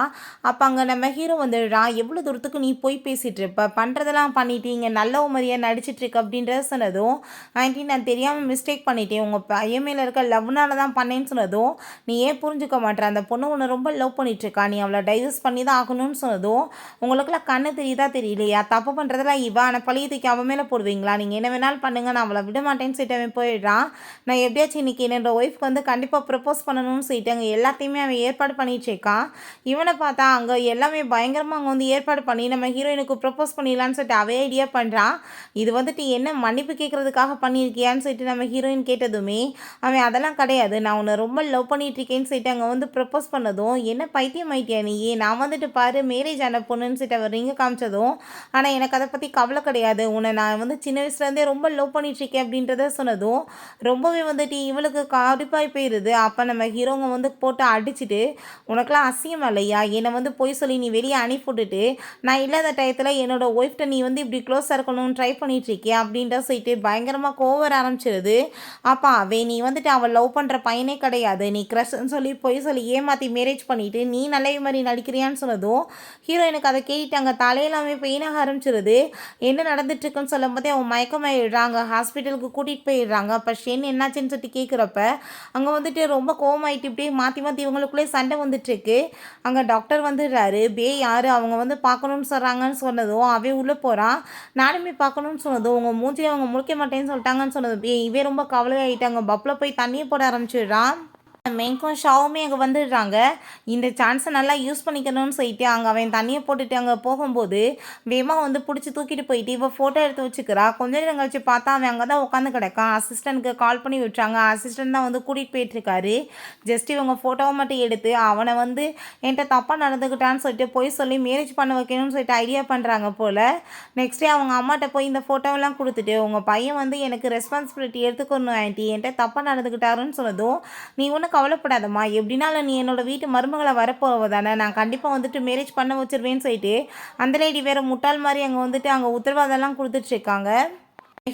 அப்போ அங்கே நம்ம ஹீரோ வந்துடுறான். "எவ்வளோ தூரத்துக்கு நீ போய் பேசிகிட்டு இருப்ப? பண்ணுறதெல்லாம் பண்ணிட்டு இங்கே நல்ல மாதிரியாக நடிச்சிட்டு இருக்க" அப்படின்றத சொன்னதும், "ஆண்டி நான் தெரியாமல் மிஸ்டேக் பண்ணிட்டேன். உங்கள் பையன் மேலே இருக்க லவ்னால தான் பண்ணேன்னு" சொன்னதும், "நீ ஏன் புரிஞ்சுக்க மாட்டேற? அந்த பொண்ணு உன்னை ரொம்ப லவ் பண்ணிகிட்ருக்கா. நீ அவளை டைவர்ஸ் பண்ணி தான் ஆகணும்னு" சொன்னதும், "உங்களுக்குலாம் கண்ணு தெரியுதா தெரியலையா? தப்பு பண்ணுறதெல்லாம் இவ. ஆனால் பழிய தூக்கி அவன் மேலே போடுவீங்களா? நீங்கள் என்ன வேணாலும் பண்ணுங்க. நான் அவளை விட மாட்டேன்னு" சொல்லிட்டு அவன் போயிடுறான். நான் எப்படியாச்சும் இன்றைக்கி என்னோட ஒய்ஃப்க்கு வந்து கண்டிப்பாக ப்ரப்போஸ் பண்ணணும்னு சொல்லிட்டு அங்கே எல்லாத்தையுமே அவன் ஏற்பாடு பண்ணிட்டு இருக்கான். இவனை பார்த்தா அங்கே எல்லாமே பயங்கரமாக அங்கே வந்து ஏற்பாடு பண்ணி நம்ம ஹீரோயினுக்கு ப்ரப்போஸ் பண்ணிடலான்னு சொல்லிட்டு அவன் ஐடியா பண்ணுறான். "இது வந்துட்டு என்ன மன்னிப்பு கேட்குறதுக்காக பண்ணியிருக்கியான்னு" சொல்லிட்டு நம்ம ஹீரோயின் கேட்டதுமே, அவன் "அதெல்லாம் கிடையாது. நான் உன்னை ரொம்ப லவ் பண்ணிட்டு இருக்கேன்னு" சொல்லிட்டு அங்கே வந்து ப்ரப்போஸ் பண்ணதும், "என்ன பைத்தியம் ஆயிட்டியா நீ? நான் வந்துட்டு பாரு மேரேஜ் ஆன பொண்ணுன்னு" சொல்லிட்டு அவர் ரிங்க காமிச்சதும், "ஆனால் எனக்கு அதை பற்றி கவலை கிடையாது. உன்னை நான் வந்து சின்ன வயசுலேருந்தே ரொம்ப லவ் பண்ணிட்டுருக்கேன்" அப்படின்றத சொன்னதும், ரொம்பவே வந்துட்டு இவளுக்கு கடுப்பாகி போயிடுது. அப்போ நம்ம ஹீரோங்க வந்து போட்டு அடிச்சுட்டு, "உனக்கெல்லாம் அசிங்கமா இல்லையா? என்னை வந்து பொய் சொல்லி நீ வெளியே அனுப்பிவிட்டுட்டு, நான் இல்லாத டயத்தில் என்னோட ஒய்ஃப்ட்ட நீ வந்து இப்படி க்ளோஸாக இருக்கணும்னு ட்ரை பண்ணிகிட்ருக்கியா?" அப்படின்ற சொல்லிட்டு பயங்கரமாக கோவம் வர ஆரம்பிச்சிருது. அப்போ அவன் "நீ வந்துட்டு அவள் லவ் பண்ணுற பையனே கிடையாது. நீ க்ரஷ்ன்னு சொல்லி பொய் சொல்லி ஏமாற்றி மேரேஜ் பண்ணிவிட்டு நீ நல்ல மாதிரி நடிக்கிறியான்னு" சொன்னதும், ஹீரோயினுக்கு அதை கேட்டுட்டாங்க. தலையெல்லாமே பெயினாக ஆரம்பிச்சிருது. என்ன நடந்துட்டுருக்குன்னு சொல்லும்போதே அவன் மயக்கமாயிடுறாங்க. ஹாஸ்பிட்டலுக்கு கூட்டிகிட்டு போயிடுறாங்க. அப்போ ஷென் என்னாச்சுன்னு சொல்லிட்டு கேட்குறப்ப, அங்கே வந்துட்டு ரொம்ப கோவமாயிட்டு இப்படியே மாற்றி மாற்றி இவங்களுக்குள்ளே சண்டை வந்துட்டுருக்கு. அங்கே டாக்டர் வந்துடுறாரு. யார் அவங்க வந்து பார்க்கணுன்னு சொல்கிறாங்கன்னு சொன்னதும் அவன் உள்ளே போகிறான். நானுமே பார்க்கணுன்னு சொன்னதும், உங்கள் மூஞ்சியை அவங்க முழிக்க மாட்டேன்னு சொல்லிட்டாங்கன்னு சொன்னதும், இவன் ரொம்ப கவலையாயிட்டாங்க. பப்பில் போய் தண்ணியை போட ஆரம்பிச்சிடுறான். மெங்கும் ஷாவுமே அங்கே வந்துடுறாங்க. இந்த சான்ஸை நல்லா யூஸ் பண்ணிக்கணும்னு சொல்லிட்டு அங்கே அவன் தண்ணியை போட்டுட்டு அங்கே போகும்போது, வேகமாக வந்து பிடிச்சி தூக்கிட்டு போயிட்டு இவள் ஃபோட்டோ எடுத்து வச்சுக்கிறா. கொஞ்ச நேரம் கழிச்சு பார்த்தா அவன் அங்கே தான் உட்காந்து கிடக்கான். அசிஸ்டண்ட்டுக்கு கால் பண்ணி விட்டுறாங்க. அசிஸ்டண்ட் தான் வந்து கூட்டிகிட்டு போயிட்டுருக்காரு. ஜஸ்ட் இவங்க ஃபோட்டோவை மட்டும் எடுத்து அவனை வந்து என்கிட்ட தப்பாக நடந்துக்கிட்டான்னு சொல்லிட்டு போய் சொல்லி மேரேஜ் பண்ண வைக்கணும்னு சொல்லிட்டு ஐடியா பண்ணுறாங்க போல். நெக்ஸ்ட் டே அவங்க அம்மாட்ட போய் இந்த ஃபோட்டோவெல்லாம் கொடுத்துட்டு, "உங்கள் பையன் வந்து எனக்கு ரெஸ்பான்சிபிலிட்டி எடுத்துக்கணும் ஆண்டி. என்கிட்ட தப்பாக நடந்துக்கிட்டாருன்னு" சொன்னதும், "நீ ஒன்றும் கவலைப்படாதம்மா. எப்படினாலும் நீ என்னோட வீட்டு மருமகளா வரப்போவ தானே. நான் கண்டிப்பாக வந்துட்டு மேரேஜ் பண்ண வச்சுருவேன்னு" சொல்லிட்டு அந்த லேடி வேற முட்டாள் மாதிரி அங்கே வந்துட்டு அங்கே உத்தரவாதம்லாம் கொடுத்துட்ருக்காங்க.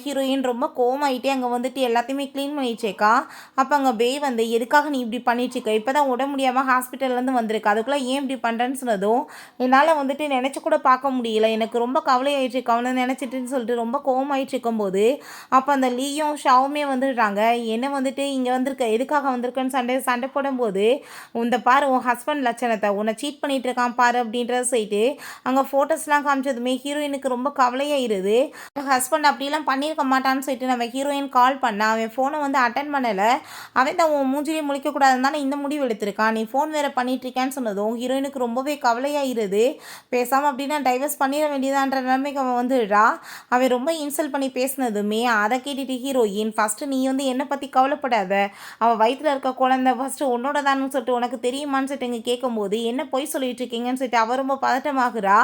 ஹீரோயின் ரொம்ப கோவமாயிட்டே அங்கே வந்துட்டு எல்லாத்தையுமே க்ளீன் பண்ணிட்டுருக்கா. அப்போ அங்கே வந்து "எதுக்காக நீ இப்படி பண்ணிட்டுருக்க? இப்போ தான் உடம்பு முடியாமல் ஹாஸ்பிட்டல்லேருந்து வந்திருக்கு. அதுக்குள்ளே ஏன் இப்படி பண்ணுறேன்னு" சொன்னதும், "என்னால் வந்துட்டு நினச்சி கூட பார்க்க முடியல. எனக்கு ரொம்ப கவலையாயிட்டுருக்கு அவனை நினச்சிட்டுன்னு" சொல்லிட்டு ரொம்ப கோவமாயிட்டு இருக்கும்போது, அப்போ அந்த லீயும் ஷாவுமே வந்துடுறாங்க. என்ன வந்துட்டு இங்கே வந்திருக்க எதுக்காக வந்திருக்கன்னு சண்டை சண்டை போடும்போது, "இந்த பாரு உன் ஹஸ்பண்ட் லட்சணத்தை, உன்னை சீட் பண்ணிட்டு இருக்கான் பாரு" அப்படின்றத சொல்லிட்டு அங்கே ஃபோட்டோஸ்லாம் காமிச்சதுமே ஹீரோயினுக்கு ரொம்ப கவலையாயிருது. ஹஸ்பண்ட் அப்படிலாம் பண்ணியிருக்க மாட்டான்னு சொல்லிட்டு நம்ம ஹீரோயின் கால் பண்ணா, அவன் ஃபோனை வந்து அட்டன் பண்ணலை. அவன் தான் "உன் மூஞ்சிலே முழிக்கக்கூடாதுன்னு தானே இந்த முடிவு எடுத்திருக்கான். நீ ஃபோன் வேறு பண்ணிகிட்ருக்கேன்னு" சொன்னதும் ஹீரோயினுக்கு ரொம்பவே கவலையாயிருது. பேசாமல் அப்படின்னா டைவர்ஸ் பண்ணிட வேண்டியதான்ற நிலைமைக்கு அவன் வந்துடுறா. அவன் ரொம்ப இன்சல்ட் பண்ணி பேசினதுமே அதை கேட்டுட்டு ஹீரோயின், "ஃபஸ்ட்டு நீ வந்து என்னை பற்றி கவலைப்படாத. அவள் வயிற்றில் இருக்க குழந்தை ஃபஸ்ட்டு உன்னோட தானு சொல்லிட்டு உனக்கு தெரியுமான்னு" சொல்லிட்டு இங்கே கேட்கும்போது, "என்ன பொய் சொல்லிட்டு இருக்கீங்கன்னு" சொல்லிட்டு அவள் ரொம்ப பதட்டமாகுறா.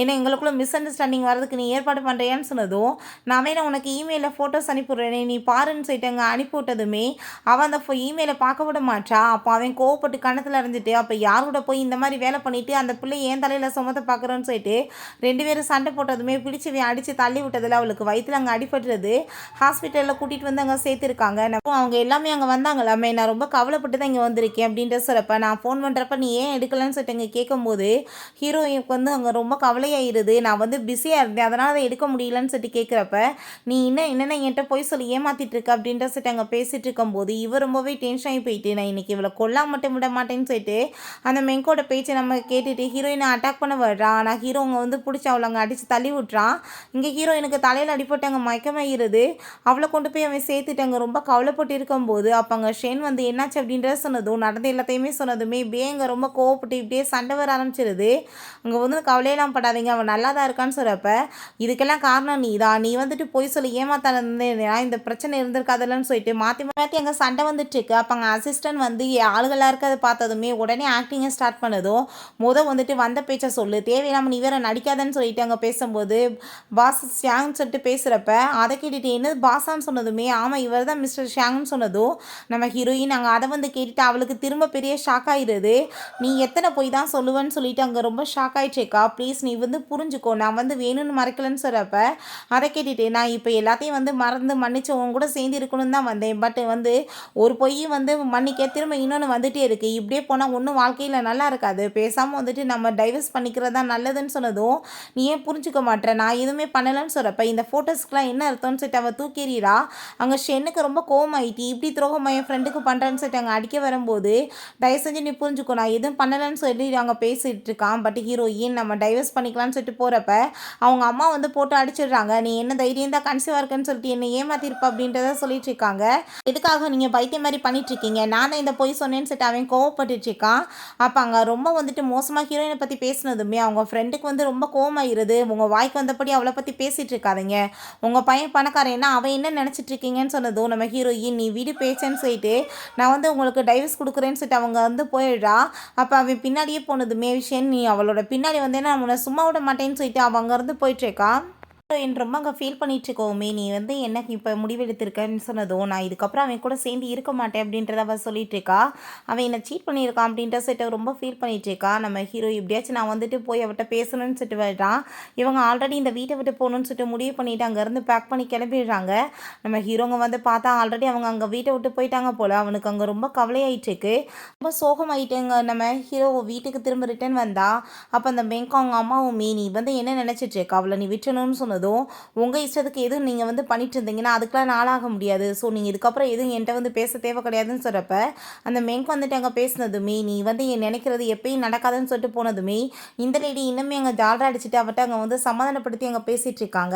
ஏன்னா எங்களுக்குள்ளே மிஸ் அண்டர்ஸ்டாண்டிங் வரதுக்கு நீ ஏற்பாடு பண்ணுறியான்னு சொன்னதும், "நான் வேணா உனக்கு இமெயிலில் ஃபோட்டோஸ் அனுப்பிவிட்றேனே நீ பாருன்னு சொல்லிட்டு அங்கே அனுப்பி விட்டதுமே அவன் அந்த இமெயிலை பார்க்க விட மாட்டா. அப்போ அவன் கோவப்பட்டு கணத்தில் அறிஞ்சிட்டு அப்போ யார் கூட போய் இந்த மாதிரி வேலை பண்ணிவிட்டு அந்த பிள்ளை ஏன் தலையில் சுமத்த பார்க்குறோன்னு சொல்லிட்டு 2 பேரும் சண்டை போட்டதுமே பிடிச்சி அடித்து தள்ளி விட்டதில் அவளுக்கு வயிற்றில் அங்கே அடிபட்டுறது. ஹாஸ்பிட்டலில் கூட்டிகிட்டு வந்து அங்கே சேர்த்துருக்காங்க. அவங்க எல்லாமே அங்கே வந்தாங்களாமே, நான் ரொம்ப கவலைப்பட்டு தான் இங்கே வந்திருக்கேன் அப்படின்ட்டு சொல்கிறப்ப நான் ஃபோன் பண்ணுறப்ப நீ ஏன் எடுக்கலன்னு சொல்லிட்டு இங்கே கேட்கும்போது ஹீரோயினுக்கு வந்து அங்கே ரொம்ப கவலையாயிருது. நான் வந்து பிஸியாக இருந்தேன் அதனால் அதை எடுக்க முடியலன்னு சொல்லிட்டு கேட்குறப்ப நீ என்னென்ன என்கிட்ட போய் சொல்லி ஏமாற்றிட்டு இருக்க அப்படின்ட்டு சொல்லிட்டு அங்கே பேசிகிட்டு இருக்கும்போது இவர் ரொம்பவே டென்ஷன் ஆகி போயிட்டு நான் இன்றைக்கி இவளை கொல்லாம மட்டும் விட மாட்டேன்னு சொல்லிட்டு அந்த மெங்கோட பேச்சை நம்ம கேட்டுட்டு ஹீரோயினை அட்டாக் பண்ண வர்றான். ஆனால் ஹீரோங்க வந்து பிடிச்சி அவளை அங்கே அடித்து தள்ளி விட்றான். இங்கே ஹீரோயினுக்கு தலையில் அடிப்பட்டு அங்கே மயக்கமாயிருது. அவளை கொண்டு போய் அவன் சேர்த்துட்டு அங்கே ரொம்ப கவலைப்பட்டு இருக்கும்போது அப்போ அங்கே ஷேன் வந்து என்னாச்சு அப்படின்றத சொன்னதும் நடந்த எல்லாத்தையுமே சொன்னதுமே இப்படியே அங்கே ரொம்ப கோவப்பட்டு இப்படியே சண்டை வர ஆரம்பிச்சிருது. அங்கே வந்து கவலையெல்லாம் படாதீங்க அவன் நல்லா தான் இருக்கான்னு சொல்கிறப்ப இதுக்கெல்லாம் காரணம் நீ வந்துட்டு போய் சொல்லி ஏமாத்தானேன்னா இந்த பிரச்சனை இருந்திருக்காதுல்லன்னு சொல்லிட்டு மாற்றி மாற்றி அங்கே சண்டை வந்துட்டு இருக்கு. அப்போ அங்கே அசிஸ்டன்ட் வந்து ஆளுகளாக இருக்கிறத பார்த்ததுமே உடனே ஆக்டிங்கை ஸ்டார்ட் பண்ணதும் வந்துட்டு வந்த பேச்சை சொல்லு தேவையில்லாமல் நீ வேற நடிக்காதன்னு சொல்லிட்டு அங்கே பேசும்போது பாஸ் ஷியாங்னு சொல்லிட்டு பேசுகிறப்ப அதை கேட்டுட்டு என்ன பாஸான்னு சொன்னதுமே ஆமாம் இவர் தான் மிஸ்டர் ஷியாங்னு சொன்னதும் நம்ம ஹீரோயின் அங்கே அதை வந்து கேட்டுட்டு அவளுக்கு திரும்ப பெரிய ஷாக் ஆகிடுது. நீ எத்தனை போய் தான் சொல்லுவேன்னு சொல்லிட்டு அங்கே ரொம்ப ஷாக் ஆகிடுச்சேக்கா ப்ளீஸ் நீ வந்து புரிஞ்சுக்கோ நான் வந்து வேணும்னு மறைக்கலன்னு சொல்கிறப்ப அதை கேட்டுட்டு நான் இப்போ எல்லாத்தையும் வந்து மறந்து மன்னிச்சு உன் கூட சேர்ந்து இருக்கணும்னு தான் வந்தேன். பட் வந்து ஒரு பொய் வந்து மன்னிக்க திரும்ப இன்னொன்று வந்துகிட்டே இருக்குது. இப்படியே போனால் ஒன்றும் வாழ்க்கையில் நல்லா இருக்காது. பேசாமல் வந்துட்டு நம்ம டைவர்ஸ் பண்ணிக்கிறது தான் நல்லதுன்னு சொன்னதும் நீ ஏன் புரிஞ்சுக்க மாட்டேன் நான் எதுவுமே பண்ணலைன்னு சொல்கிறப்ப இந்த ஃபோட்டோஸ்க்குலாம் என்ன அர்த்தம்னு சொல்லிட்டு அவள் தூக்கிடுறா. அங்கே ஷென்னுக்கு ரொம்ப கோவமாயிட்டு இப்படி துரோகம் என் ஃப்ரெண்டுக்கு பண்ணுறேன்னு சொல்லிட்டு அங்கே அடிக்க வரும்போது தயவு செஞ்சு நீ புரிஞ்சுக்கோ நான் எதுவும் பண்ணலைன்னு சொல்லி அங்கே பேசிகிட்டு இருக்கான். பட் ஹீரோயின் நம்ம டைவர்ஸ் பண்ணிக்கலாம்னு சொல்லிட்டு போகிறப்ப அவங்க அம்மா வந்து போட்டு அடிச்சிடுறாங்க. நீ என்ன தைரியம் தான் கன்சீவாக இருக்குன்னு சொல்லிட்டு என்னை ஏமாத்திருப்பா அப்படின்றத சொல்லிட்டு இருக்காங்க. எதுக்காக நீங்கள் பைத்தியம் மாதிரி பண்ணிட்டு இருக்கீங்க நான் தான் இந்த பொய் சொன்னேன்னு சொல்லிட்டு அவன் கோவப்பட்டுட்டு இருக்கான். அப்போ அங்கே ரொம்ப வந்துட்டு மோசமாக ஹீரோயினை பற்றி பேசினதுமே அவங்க ஃப்ரெண்டுக்கு வந்து ரொம்ப கோவமாயிருது. உங்கள் வாய்க்கு வந்தபடி அவளை பற்றி பேசிகிட்டு இருக்காதீங்க உங்கள் பையன் பணக்காரன் என்ன அவன் என்ன நினச்சிட்டு இருக்கீங்கன்னு சொன்னதும் நம்ம ஹீரோயின் நீ வீடு பேச்சேன்னு சொல்லிட்டு நான் வந்து உங்களுக்கு டைவர்ஸ் கொடுக்குறேன்னு சொல்லிட்டு அவங்க வந்து போயிடுறா. அப்போ அவன் பின்னாடியே போனதுமே விஷயம் நீ அவளோட பின்னாடி வந்தேன்னா அவனை சும்மா விட மாட்டேன்னு சொல்லிட்டு அவன் அங்கேருந்து போயிட்டுருக்கா. ரொம்ப அங்கே ஃபீல் பண்ணிட்டுருக்கோமே நீ வந்து எனக்கு இப்போ முடிவெடுத்திருக்கேன்னு சொன்னதும் நான் இதுக்கப்புறம் அவன் கூட சேர்ந்து இருக்க மாட்டேன் அப்படின்றத அவள் சொல்லிட்டு இருக்கா. அவன் என்னை சீட் பண்ணியிருக்கான் அப்படின்ற சொல்லிட்டு ரொம்ப ஃபீல் பண்ணிட்டு இருக்கா. நம்ம ஹீரோ எப்படியாச்சும் நான் வந்துட்டு போய் அவட்ட பேசணும்னு சொல்லிட்டு வர்றான். இவங்க ஆல்ரெடி இந்த வீட்டை விட்டு போகணுன்னு சொல்லிட்டு முடிவு பண்ணிவிட்டு அங்கேருந்து பேக் பண்ணி கிளம்பிடுறாங்க. நம்ம ஹீரோங்க வந்து பார்த்தா ஆல்ரெடி அவங்க அங்கே வீட்டை விட்டு போயிட்டாங்க போல். அவனுக்கு அங்கே ரொம்ப கவலையாயிட்டுருக்கு. ரொம்ப சோகமாயிட்டுங்க. நம்ம ஹீரோ வீட்டுக்கு திரும்ப ரிட்டர்ன் வந்தா அப்போ அந்த பெங்க் அவங்க அம்மாவும் நீ வந்து என்ன நினச்சிட்டு இருக்கா அவளை நீ விட்டணும்னு சொன்னதும் உங்கள் இஷ்டத்துக்கு எதுவும் நீங்கள் வந்து பண்ணிட்டு இருந்தீங்கன்னா அதுக்கெலாம் நாளாக முடியாது. ஸோ நீங்கள் இதுக்கப்புறம் எதுவும் என்கிட்ட வந்து பேச தேவை கிடையாதுன்னு சொல்கிறப்ப அந்த மெங்க் வந்துட்டு அங்கே பேசினதுமே நீ வந்து நினைக்கிறது எப்பயும் நடக்காதுன்னு சொல்லிட்டு போனதுமே இந்த லேடி இன்னுமே அங்கே ஜாலரா அடிச்சுட்டு அவட்ட அங்கே வந்து சமாதானப்படுத்தி அங்கே பேசிகிட்டு இருக்காங்க.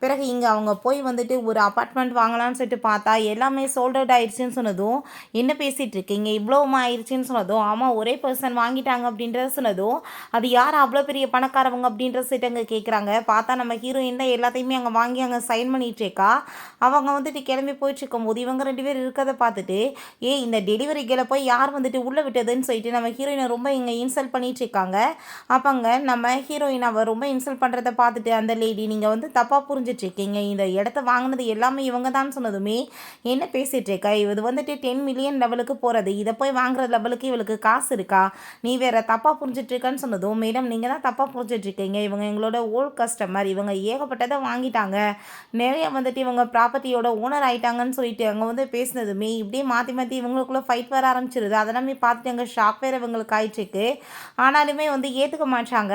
பிறகு இங்கே அவங்க போய் வந்துட்டு ஒரு அப்பார்ட்மெண்ட் வாங்கலாம்னு சொல்லிட்டு பார்த்தா எல்லாமே சோல்ட் அவுட் ஆயிடுச்சுன்னு சொன்னதும் என்ன பேசிகிட்டு இருக்கீங்க இவ்வளோமா ஆயிடுச்சுன்னு சொன்னதும் ஆமாம் ஒரே பர்சன் வாங்கிட்டாங்க அப்படின்றத சொன்னதும் அது யார் அவ்வளோ பெரிய பணக்காரவங்க அப்படின்ற சொல்லிட்டு அங்கே கேட்குறாங்க. பார்த்தா நம்ம ஹீரோயின் எல்லாத்தையுமே அங்கே வாங்கி அங்கே சைன் பண்ணிட்டு இருக்கா. அவங்க வந்துட்டு கிளம்பி போயிட்டு இருக்கும்போது இவங்க 2 பேர் இருக்கிறத பார்த்துட்டு இந்த டெலிவரி கேலை போய் யார் வந்துட்டு உள்ளே விட்டதுன்னு சொல்லிட்டு நம்ம ஹீரோயினை ரொம்ப இங்கே இன்சல்ட் பண்ணிட்டு இருக்காங்க. அப்போங்க நம்ம ஹீரோயின் அவள் ரொம்ப இன்சல்ட் பண்ணுறதை பார்த்துட்டு அந்த லேடி நீங்கள் வந்து தப்பாக புரிஞ்சிட்டு இருக்கீங்க இந்த இடத்த வாங்கினது எல்லாமே இவங்க தான் சொன்னதுமே என்ன பேசிகிட்டு இருக்கா இது வந்துட்டு 10 மில்லியன் லெவலுக்கு போகிறது இதை போய் வாங்குற லெவலுக்கு இவளுக்கு காசு இருக்கா நீ வேற தப்பாக புரிஞ்சிட்டு இருக்கான்னு சொன்னதும் மேடம் நீங்கள் தான் தப்பாக புரிஞ்சிட்டு இருக்கீங்க இவங்க எங்களோட ஓல்ட் கஸ்டமர் இவங்க ஏகப்பட்டதை வாங்கிட்டாங்க நிறைய வந்துட்டு இவங்க ப்ராப்பர்ட்டியோட ஓனர் ஆகிட்டாங்கன்னு சொல்லிட்டு அங்கே வந்து பேசினதுமே இப்படியே மாற்றி மாற்றி இவங்களுக்குள்ளே ஃபைட் வர ஆரம்பிச்சிருது. அதெல்லாமே பார்த்துட்டு அங்கே ஷாக் வேறு இவங்களுக்கு ஆயிடுச்சுக்கு. ஆனாலுமே வந்து ஏற்றுக்க மாட்டாங்க.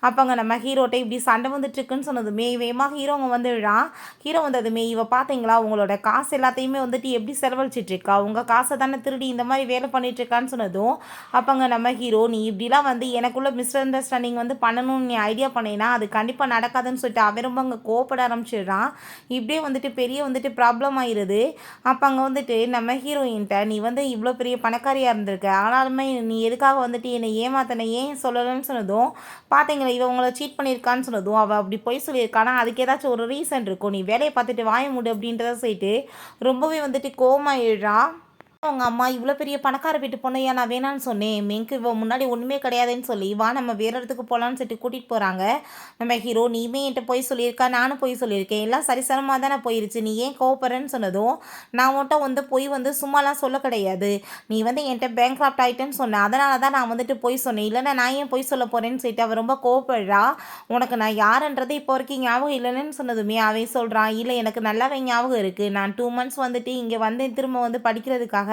அப்போ அங்கே நம்ம ஹீரோட்ட இப்படி சண்டை வந்துட்டுருக்குன்னு சொன்னதுமே வேகமாக ஹீரோங்க வந்துடுறான். ஹீரோ வந்ததுமே இவ பார்த்தீங்களா உங்களோட காசு எல்லாத்தையுமே வந்துட்டு எப்படி செலவழிச்சிட்ருக்கா உங்கள் காசை தானே திருடி இந்த மாதிரி வேலை பண்ணிகிட்ருக்கான்னு சொன்னதும் அப்போங்க நம்ம ஹீரோ நீ இப்படிலாம் வந்து எனக்குள்ளே மிஸ் அண்டர்ஸ்டாண்டிங் வந்து பண்ணணும்னு நீ ஐடியா பண்ணேன்னா அது கண்டிப்பாக நடக்காதுன்னு சொல்லிட்டு அவன் ரொம்ப அங்கே கோவப்பட ஆரம்பிச்சிடுறான். இப்படியே வந்துட்டு பெரிய வந்துட்டு ப்ராப்ளம் ஆயிடுது. அப்போ அங்கே வந்துட்டு நம்ம ஹீரோயின்ட்ட நீ வந்து இவ்வளோ பெரிய பணக்காரியாக இருந்திருக்க ஆனாலுமே நீ எதுக்காக வந்துட்டு என்னை ஏமாத்தனை ஏன் சொல்லலைன்னு சொன்னதும் பார்த்தீங்களா இவன் உங்களை சீட் பண்ணியிருக்கான்னு சொன்னதும் அவள் அப்படி போய் சொல்லியிருக்கானா அதுக்கு ஏதாச்சும் ஒரு ரீசன் இருக்கும் நீ வேலையை பார்த்துட்டு வாய மூடு அப்படின்றத சொல்லிட்டு ரொம்பவே வந்துட்டு கோவமாயிடுறான். அவங்க அம்மா இவ்வளோ பெரிய பணக்கார வீட்டு பொண்ணையா நான் வேணான்னு சொன்னேன். மெங்க்கு இவ முன்னாடி ஒன்றுமே கிடையாதுன்னு சொல்லி, வா நம்ம வேற இடத்துக்கு போகலான்னு சொல்லிட்டு கூட்டிகிட்டு போகிறாங்க. நம்ம ஹீரோ, நீயுமே என்கிட்ட போய் சொல்லியிருக்கா, நானும் போய் சொல்லியிருக்கேன், எல்லாம் சரிசமமாக தானே போயிருச்சு, நீ ஏன் கோவப்படுறேன்னு சொன்னதும், நான் உன்கிட்ட வந்து போய் வந்து சும்மாலாம் சொல்ல கிடையாது, நீ வந்து என்கிட்ட பேங்க்ராப்ட் ஆகிட்டேன்னு சொன்னேன், அதனால தான் நான் வந்துட்டு போய் சொன்னேன், இல்லைன்னா நான் ஏன் போய் சொல்ல போகிறேன்னு சொல்லிட்டு அவள் ரொம்ப கோவப்படுறா. உனக்கு நான் யாருன்றது இப்போ வரைக்கும் ஞாபகம் இல்லைன்னு சொன்னதுமே அவன் சொல்கிறான், இல்லை எனக்கு நல்லாவே ஞாபகம் இருக்குது, நான் 2 மந்த்ஸ் வந்துட்டு இங்கே வந்தேன் திரும்ப வந்து படிக்கிறதுக்காக,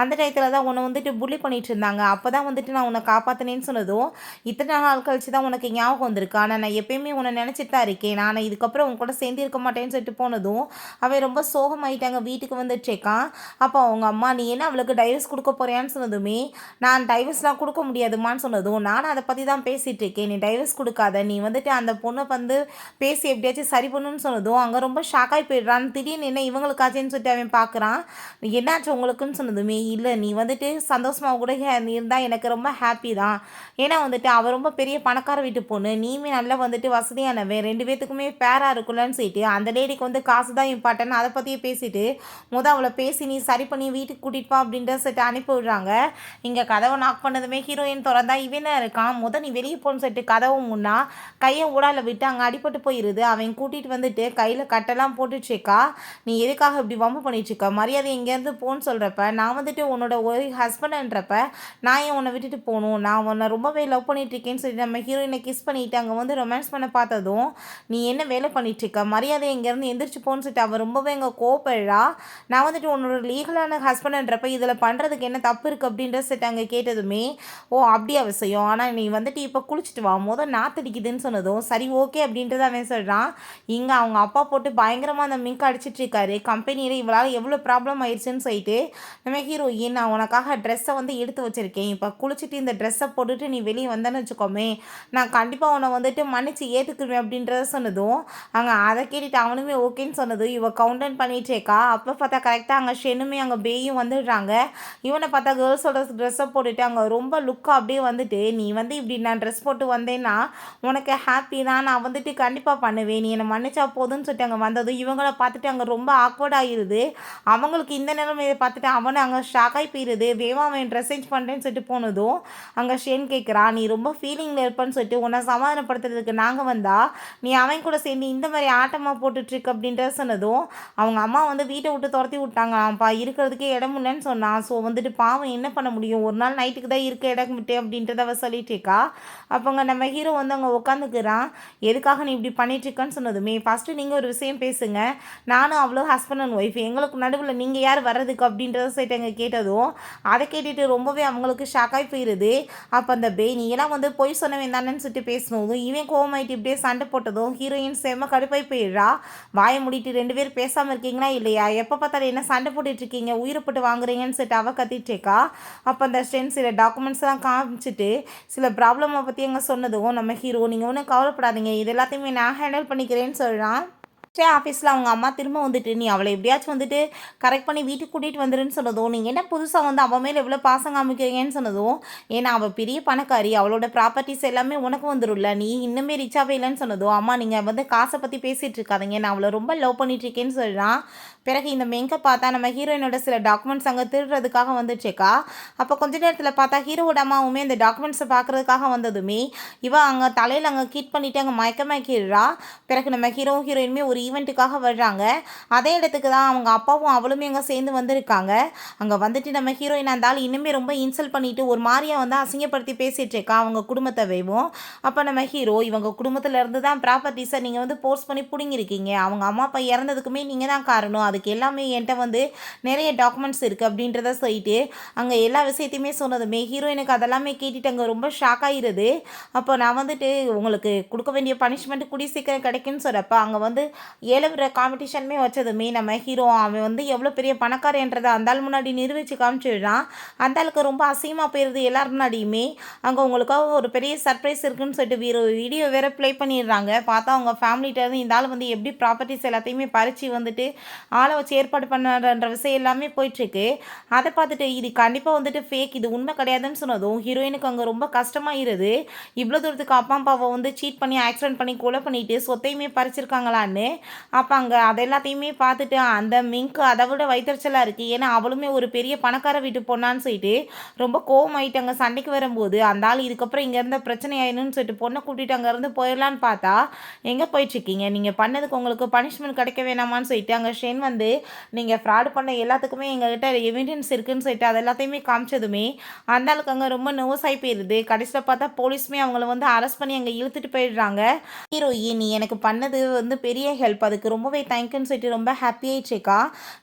அந்த டயத்தில் தான் உன்னை வந்துட்டு புள்ளி பண்ணிட்டு இருந்தாங்க, அப்போ தான் வந்துட்டு நான் உன்னை காப்பாற்றினேன்னு சொன்னதும், இத்தனை நாள் கழிச்சு தான் உனக்கு ஞாபகம் வந்திருக்கு, ஆனால் நான் எப்பயுமே உன்னை நினச்சிட்டு தான் இருக்கேன், நான் இதுக்கப்புறம் உன் கூட சேர்ந்து இருக்க மாட்டேன்னு சொல்லிட்டு போனதும் அவன் ரொம்ப சோகமாயிட்டாங்க, வீட்டுக்கு வந்துட்டுருக்கான். அப்போ அவங்க அம்மா, நீ என்ன அவளுக்கு டைவர்ஸ் கொடுக்க போறியான்னு சொன்னதுமே, நான் டைவர்ஸ்லாம் கொடுக்க முடியாதுமான்னு சொன்னதும், நானும் அதை பற்றி தான் பேசிகிட்டு இருக்கேன், நீ டைவர்ஸ் கொடுக்காத, நீ வந்துட்டு அந்த பொண்ணை வந்து பேசி எப்படியாச்சும் சரி பண்ணுன்னு சொன்னதும் அங்கே ரொம்ப ஷாக்காகி போயிடுறான். திடீர்னு என்ன இவங்களுக்காச்சுன்னு சொல்லிட்டு அவன் பார்க்குறான். என்னாச்சு உங்களுக்குன்னு சொன்னதுமே, இல்லை நீ வந்துட்டு சந்தோஷமாக கூட நீ இருந்தால் எனக்கு ரொம்ப ஹாப்பி தான், ஏன்னா வந்துட்டு அவள் ரொம்ப பெரிய பணக்கார வீட்டு பொண்ணு, நீயுமே நல்லா வந்துட்டு வசதியானவன், 2 பேத்துக்குமே பேராக இருக்குல்லன்னு சொல்லிட்டு அந்த லேடிக்கு வந்து காசு தான் இம்பார்ட்டன், அதை பற்றியே பேசிட்டு அவளை பேசி நீ சரி பண்ணி வீட்டுக்கு கூட்டிகிட்டு போ அப்படின்ற சொல்லிட்டு அனுப்பி விடுறாங்க. இங்கே கதவை நாக் பண்ணதுமே ஹீரோயின் திறந்தா இவனா இருக்கான். நீ வெளியே போன்னு சொல்லிட்டு கதவை முன்னா கையை ஊடால விட்டு அங்கே அடிபட்டு போயிடுது. அவன் கூட்டிகிட்டு வந்துட்டு கையில் கட்டெல்லாம் போட்டுட்ருக்கா. நீ எதுக்காக இப்படி வம்பு பண்ணிட்டுருக்க, மரியாதை இங்கேருந்து போன்னு சொல்கிறப்ப, நான் வந்துட்டு உன்னோட ஒரு ஹஸ்பண்டுன்றப்ப நான் ஏன் உன்னை விட்டுட்டு போகணும், நான் உன்னை ரொம்பவே லவ் பண்ணிகிட்ருக்கேன்னு சொல்லி நம்ம ஹீரோயினை கிஸ் பண்ணிவிட்டு அங்கே வந்து ரொமான்ஸ் பண்ண பார்த்ததும், நீ என்ன வேலை பண்ணிகிட்ருக்க, மரியாதை இங்கேருந்து எந்திரிச்சு போன்னு சொல்லிட்டு அவள் ரொம்பவே எங்கள் கோப்படுறா. நான் வந்துட்டு உன்னோட லீகலான ஹஸ்பண்டுன்றப்ப இதில் பண்ணுறதுக்கு என்ன தப்பு இருக்குது அப்படின்ற சொல்லிட்டு அங்கே கேட்டதுமே, ஓ அப்படி அவசியம், ஆனால் நீ வந்துட்டு இப்போ குளிச்சுட்டு வா, நாத்தடிக்குதுன்னு சொன்னதும் சரி ஓகே அப்படின்றத அவன் சொல்கிறான். இங்கே அவங்க அப்பா போட்டு பயங்கரமாக அந்த மிங்க் அடிச்சிட்ருக்காரு. கம்பெனியில் இவளால் எவ்வளோ ப்ராப்ளம் ஆயிடுச்சுன்னு சொல்லிட்டு நம்ம ஹீரோயின், நான் உனக்காக ட்ரெஸ்ஸை வந்து எடுத்து வச்சுருக்கேன், இப்போ குளிச்சுட்டு இந்த ட்ரெஸ்ஸை போட்டுட்டு நீ வெளியே வந்தேன்னு வச்சுக்கோமே, நான் கண்டிப்பாக உன்னை வந்துட்டு மன்னிச்சு ஏற்றுக்குவேன் அப்படின்றத சொன்னதும் அங்கே அதை கேட்டுட்டு அவனுமே ஓகேன்னு சொன்னதும் இவள் கவுண்டன் பண்ணிகிட்டேக்கா. அப்போ பார்த்தா கரெக்டாக அங்கே ஷெனுமே அங்கே பேயும் வந்துடுறாங்க. இவனை பார்த்தா கேர்ள்ஸோட ட்ரெஸ்ஸை போட்டுட்டு அங்கே ரொம்ப லுக்காக அப்படியே வந்துட்டு, நீ வந்து இப்படி நான் ட்ரெஸ் போட்டு வந்தேன்னா உனக்கு ஹாப்பி தான், நான் வந்துட்டு கண்டிப்பாக பண்ணுவேன், நீ என்னை மன்னிச்சா போதுன்னு சொல்லிட்டு அங்கே வந்ததும் இவங்களை பார்த்துட்டு அங்கே ரொம்ப ஆக்வர்ட் ஆகிடுது. அவங்களுக்கு இந்த நிலைமையை பார்த்துட்டு அவனை அங்கே ஷாக்காகி போயிடுது. வேவா அவன் ட்ரெஸ் சேஞ்ச் பண்ணுறேன்னு சொல்லிட்டு போனதும் அங்கே ஷேன் கேட்குறா, நீ ரொம்ப ஃபீலிங்கில் இருப்பேன்னு சொல்லிட்டு உன்னை சமாதானப்படுத்துறதுக்கு நாங்கள் வந்தா நீ அவன் கூட சேர்ந்து இந்த மாதிரி ஆட்டமாக போட்டுட்ருக்கு அப்படின்றத சொன்னதும் அவங்க அம்மா வந்து வீட்டை விட்டு துரத்தி விட்டாங்களாம்ப்பா, இருக்கிறதுக்கே இடம் இல்லைன்னு சொன்னான். ஸோ வந்துட்டு பாவம் என்ன பண்ண முடியும், ஒரு நாள் நைட்டுக்கு தான் இருக்க இடம் விட்டு அப்படின்றத அவள் சொல்லிட்டு இருக்கா. அப்போங்க நம்ம ஹீரோ வந்து அங்கே உட்காந்துக்கிறான். எதுக்காக நீ இப்படி பண்ணிட்டுருக்கன்னு சொன்னதுமே, ஃபஸ்ட்டு நீங்கள் ஒரு விஷயம் பேசுங்க, நானும் அவ்வளோ ஹஸ்பண்ட் அண்ட் ஒய்ஃப், எங்களுக்கு நடுவில் நீங்கள் யார் வர்றதுக்கு அப்படின்றத சொல்லிட்டு அங்கே கேட்டதும் அதை கேட்டுட்டு ரொம்பவே அவங்களுக்கு ஷாக்காகி போயிடுது. அப்போ அந்த நீ எல்லாம் வந்து பொய் சொன்னவன் தானேன்னு சொல்லிட்டு பேசினதும் இவன் கோவமாயிட்டு இப்படியே சண்டை போட்டதும் ஹீரோயின் செம்ம கடுப்பாய் போயிடுறா. வாயை முடிட்டு 2 பேர் பேசாமல் இருக்கீங்களா இல்லையா, எப்போ பார்த்தாலும் என்ன சண்டை போட்டுட்ருக்கீங்க, உயிரை போட்டு வாங்குறீங்கன்னு சொல்லிட்டு அவள் கத்திட்டுருக்கா. அப்போ அந்த ஸ்டென் சில டாக்குமெண்ட்ஸ்லாம் காமிச்சிட்டு சில ப்ராப்ளமை பற்றி அங்கே சொன்னதும் நம்ம ஹீரோ, நீங்கள் ஒன்றும் கவலைப்படாதீங்க, இது எல்லாத்தையுமே நான் ஹேண்டில் பண்ணிக்கிறேன்னு சொல்கிறான். ஆஃபீஸில் அவங்க அம்மா திரும்ப வந்துட்டு, நீ அவளை எப்படியாச்சும் வந்துட்டு கரெக்ட் பண்ணி வீட்டுக்கு கூட்டிகிட்டு வந்துருன்னு சொன்னதும், நீங்கள் என்ன புதுசாக வந்து அவன் மேலே எவ்வளோ பாசம் காமிக்கிறீங்கன்னு சொன்னதும், ஏன்னா அவள் பெரிய பணக்காரி, அவளோட ப்ராப்பர்ட்டிஸ் எல்லாமே உனக்கு வந்துடும்ல, நீ இன்னுமே ரிச்சாகவே இல்லைன்னு சொன்னதும், அம்மா நீங்கள் வந்து காசை பற்றி பேசிகிட்டு இருக்காதீங்க, நான் அவளை ரொம்ப லவ் பண்ணிட்டுருக்கேன்னு சொல்கிறான். பிறகு இந்த மெங்கை பார்த்தா நம்ம ஹீரோயினோட சில டாக்குமெண்ட்ஸ் அங்கே திருடுறதுக்காக வந்துச்சுக்கா. அப்போ கொஞ்ச நேரத்தில் பார்த்தா ஹீரோவோட அம்மாவுமே இந்த டாக்குமெண்ட்ஸை பார்க்குறதுக்காக வந்ததுமே இவன் அங்கே தலையில் அங்கே கீட் பண்ணிவிட்டு அங்கே மயக்கமாக்கிடுறா. பிறகு நம்ம ஹீரோயினுமே ஒரு ஈவெண்ட்டுக்காக வர்றாங்க. அதே இடத்துக்கு தான் அவங்க அப்பாவும் அவளுமே அங்கே சேர்ந்து வந்திருக்காங்க. அங்கே வந்துட்டு நம்ம ஹீரோயின் இருந்தாலும் இன்னுமே ரொம்ப இன்சல்ட் பண்ணிவிட்டு ஒரு மாதிரியாக வந்து அசிங்கப்படுத்தி பேசிகிட்டு இருக்கா அவங்க குடும்பத்தை வைவும். அப்போ நம்ம ஹீரோ, இவங்க குடும்பத்தில் இருந்து தான் ப்ராப்பர்ட்டிஸை நீங்கள் வந்து போர்ஸ் பண்ணி பிடுங்கிருக்கீங்க, அவங்க அம்மா அப்பா இறந்ததுக்குமே நீங்கள் தான் காரணம், அதுக்கு எல்லாமே என்கிட்ட வந்து நிறைய டாக்குமெண்ட்ஸ் இருக்குது அப்படின்றத சொல்லிட்டு அங்கே எல்லா விஷயத்தையுமே சொன்னதுமே ஹீரோயினுக்கு அதெல்லாமே கேட்டுட்டு அங்கே ரொம்ப ஷாக் ஆகிடுது. அப்போ நான் வந்துட்டு உங்களுக்கு கொடுக்க வேண்டிய பனிஷ்மெண்ட் கூடி சீக்கிரம் கிடைக்குன்னு சொல்கிறப்ப அங்கே வந்து ஏழு காம்படிஷனுமே வச்சதுமே நம்ம ஹீரோ அவன் வந்து எவ்வளோ பெரிய பணக்காரன்றதை அந்தாள் முன்னாடி நிரூபித்து காமிச்சிடுறான். அந்தாளுக்கு ரொம்ப அசிங்கமாக போயிடுது எல்லாரும் முன்னாடியுமே. அங்கே உங்களுக்காக ஒரு பெரிய சர்ப்ரைஸ் இருக்குன்னு சொல்லிட்டு வீடியோ வேறு ப்ளே பண்ணிடுறாங்க. பார்த்தா அவங்க ஃபேமிலிகிட்ட இருந்து இந்த ஆள் வந்து எப்படி ப்ராப்பர்ட்டிஸ் எல்லாத்தையுமே பறித்து வந்துட்டு ஆளை வச்சு ஏற்பாடு பண்ணன்ற விஷயம் எல்லாமே போயிட்டுருக்கு. அதை பார்த்துட்டு இது கண்டிப்பாக வந்துட்டு ஃபேக், இது உண்மை கிடையாதுன்னு சொன்னதும் ஹீரோயினுக்கு அங்கே ரொம்ப கஷ்டமாயிருது. இவ்வளோ தூரத்துக்கு அப்பா அப்பாவை வந்து சீட் பண்ணி ஆக்சிடென்ட் பண்ணி கொலை பண்ணிட்டு சொத்தையுமே பறிச்சிருக்காங்களான்னு. அப்போ அங்கே அதை எல்லாத்தையுமே பார்த்துட்டு அந்த மிங்க்கு அதை விட வைத்தறிச்சலாக இருக்குது. ஏன்னா அவளுமே ஒரு பெரிய பணக்கார வீட்டு பொண்ணான்னு சொல்லிட்டு ரொம்ப கோவமாயிட்டு அங்கே சண்டைக்கு வரும்போது அந்த ஆள் இதுக்கப்புறம் இங்கே இருந்த பிரச்சனை ஆயிடும்னு சொல்லிட்டு பொண்ணை கூட்டிகிட்டு அங்கேருந்து போயிடலான்னு பார்த்தா எங்கே போயிட்டுருக்கீங்க, நீங்கள் பண்ணதுக்கு உங்களுக்கு பனிஷ்மெண்ட் கிடைக்க வேணாமான்னு சொல்லிட்டு அங்கே ஷென் வந்து நீங்கள் ஃப்ராடு பண்ண எல்லாத்துக்குமே எங்ககிட்ட எவிடன்ஸ் இருக்குன்னு சொல்லிட்டு அது எல்லாத்தையுமே காமிச்சதுமே அந்த ஆளுக்கு அங்கே ரொம்ப நர்வஸ் ஆகி போயிடுது. கடைசியில் பார்த்தா போலீஸுமே அவங்கள வந்து அரெஸ்ட் பண்ணி அங்கே இழுத்துட்டு போயிடுறாங்க. ஹீரோயின் நீ எனக்கு பண்ணது வந்து பெரிய ஹெல்ப், அதுக்கு ரொம்பவே தேங்க்யூன்னு சொல்லிட்டு ரொம்ப ஹாப்பி ஆயிடுச்சுக்கா.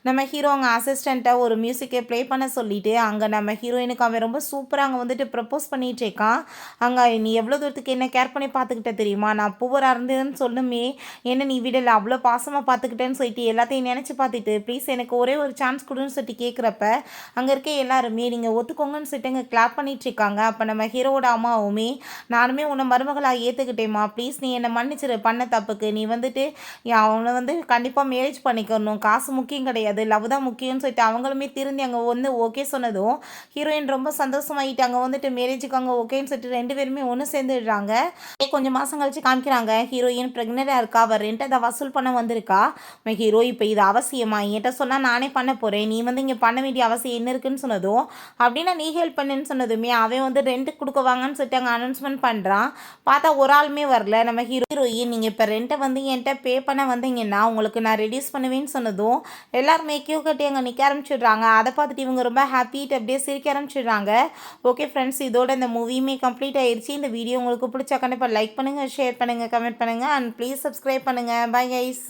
நம்ம ஹீரோ அங்கே அசிஸ்டண்ட்டை ஒரு மியூசிக்கை ப்ளே பண்ண சொல்லிட்டு அங்கே நம்ம ஹீரோயினுக்கு அவன் ரொம்ப சூப்பராக அங்கே வந்துட்டு ப்ரப்போஸ் பண்ணிகிட்ருக்கான். அங்கே நீ எவ்வளோ தூரத்துக்கு என்ன கேர் பண்ணி பார்த்துக்கிட்ட தெரியுமா, நான் பூவராக இருந்ததுன்னு சொல்லுமே என்ன நீ விடலை, அவ்வளோ பாசமாக பார்த்துக்கிட்டேன்னு சொல்லிட்டு எல்லாத்தையும் நினச்சி பார்த்துட்டு ப்ளீஸ் எனக்கு ஒரே ஒரு சான்ஸ் கொடுன்னு சொல்லிட்டு கேட்குறப்ப அங்கே இருக்க எல்லாருமே நீங்கள் ஒத்துக்கோங்கன்னு சொல்லிட்டு அங்கே கிளாப் பண்ணிகிட்ருக்காங்க. அப்போ நம்ம ஹீரோவோட அம்மாவுமே நானுமே உன்னை மருமகளாக ஏற்றுக்கிட்டேம்மா, ப்ளீஸ் நீ என்னை மன்னிச்சிரு பண்ண தப்புக்கு, நீ வந்துட்டு அவனை வந்து கண்டிப்பாக மேரேஜ் பண்ணிக்கணும், காசு முக்கியம் கிடையாது, லவ் தான் முக்கியம்னு சொல்லிட்டு அவங்களுமே திருந்தி அங்கே வந்து ஓகே சொன்னதும் ஹீரோயின் ரொம்ப சந்தோஷமாயிட்டு அங்கே வந்துட்டு மேரேஜுக்கு அங்கே ஓகேன்னு சொல்லிட்டு 2 பேருமே ஒன்று சேர்ந்துடுறாங்க. கொஞ்சம் மாதம் கழிச்சு காமிக்கிறாங்க ஹீரோயின் ப்ரெக்னெண்ட்டாக இருக்கா, அவர் ரெண்ட் அதை வசூல் பண்ண வந்திருக்கா. ஹீரோ இப்போ இது அவசியமா, என்கிட்ட சொன்னால் நானே பண்ண போகிறேன், நீ வந்து இங்கே பண்ண வேண்டிய அவசியம் என்ன இருக்குன்னு சொன்னதும் அப்படின்னா நீ ஹெல்ப் பண்ணுன்னு சொன்னதுமே அவன் வந்து ரெண்ட்டுக்கு கொடுக்க வாங்கன்னு சொல்லிட்டு அங்கே அனௌன்ஸ்மெண்ட் பண்ணுறான். பார்த்தா ஒரு ஆளுமே வரல. நம்ம ஹீரோயின் நீங்கள் இப்போ ரெண்ட்டை வந்து என்கிட்ட பே பண்ண வந்தீங்கன்னா உங்களுக்கு நான் ரெடியூஸ் பண்ணுவேன்னு சொன்னதும் எல்லாருமே கியூ கட்டி அங்கே நிற்க ஆரம்பிச்சிடுறாங்க. அதை பார்த்துட்டு இவங்க ரொம்ப ஹாப்பிட்டு அப்படியே சிரிக்க ஆரம்பிச்சிடுறாங்க. ஓகே ஃப்ரெண்ட்ஸ், இதோட இந்த மூவியுமே கம்ப்ளீட் ஆயிடுச்சு. இந்த வீடியோ உங்களுக்கு பிடிச்சா கண்டிப்பாக லைக் பண்ணுங்கள், ஷேர் பண்ணுங்கள், கமெண்ட் பண்ணுங்கள் அண்ட் ப்ளீஸ் சப்ஸ்கிரைப் பண்ணுங்கள். Bye guys.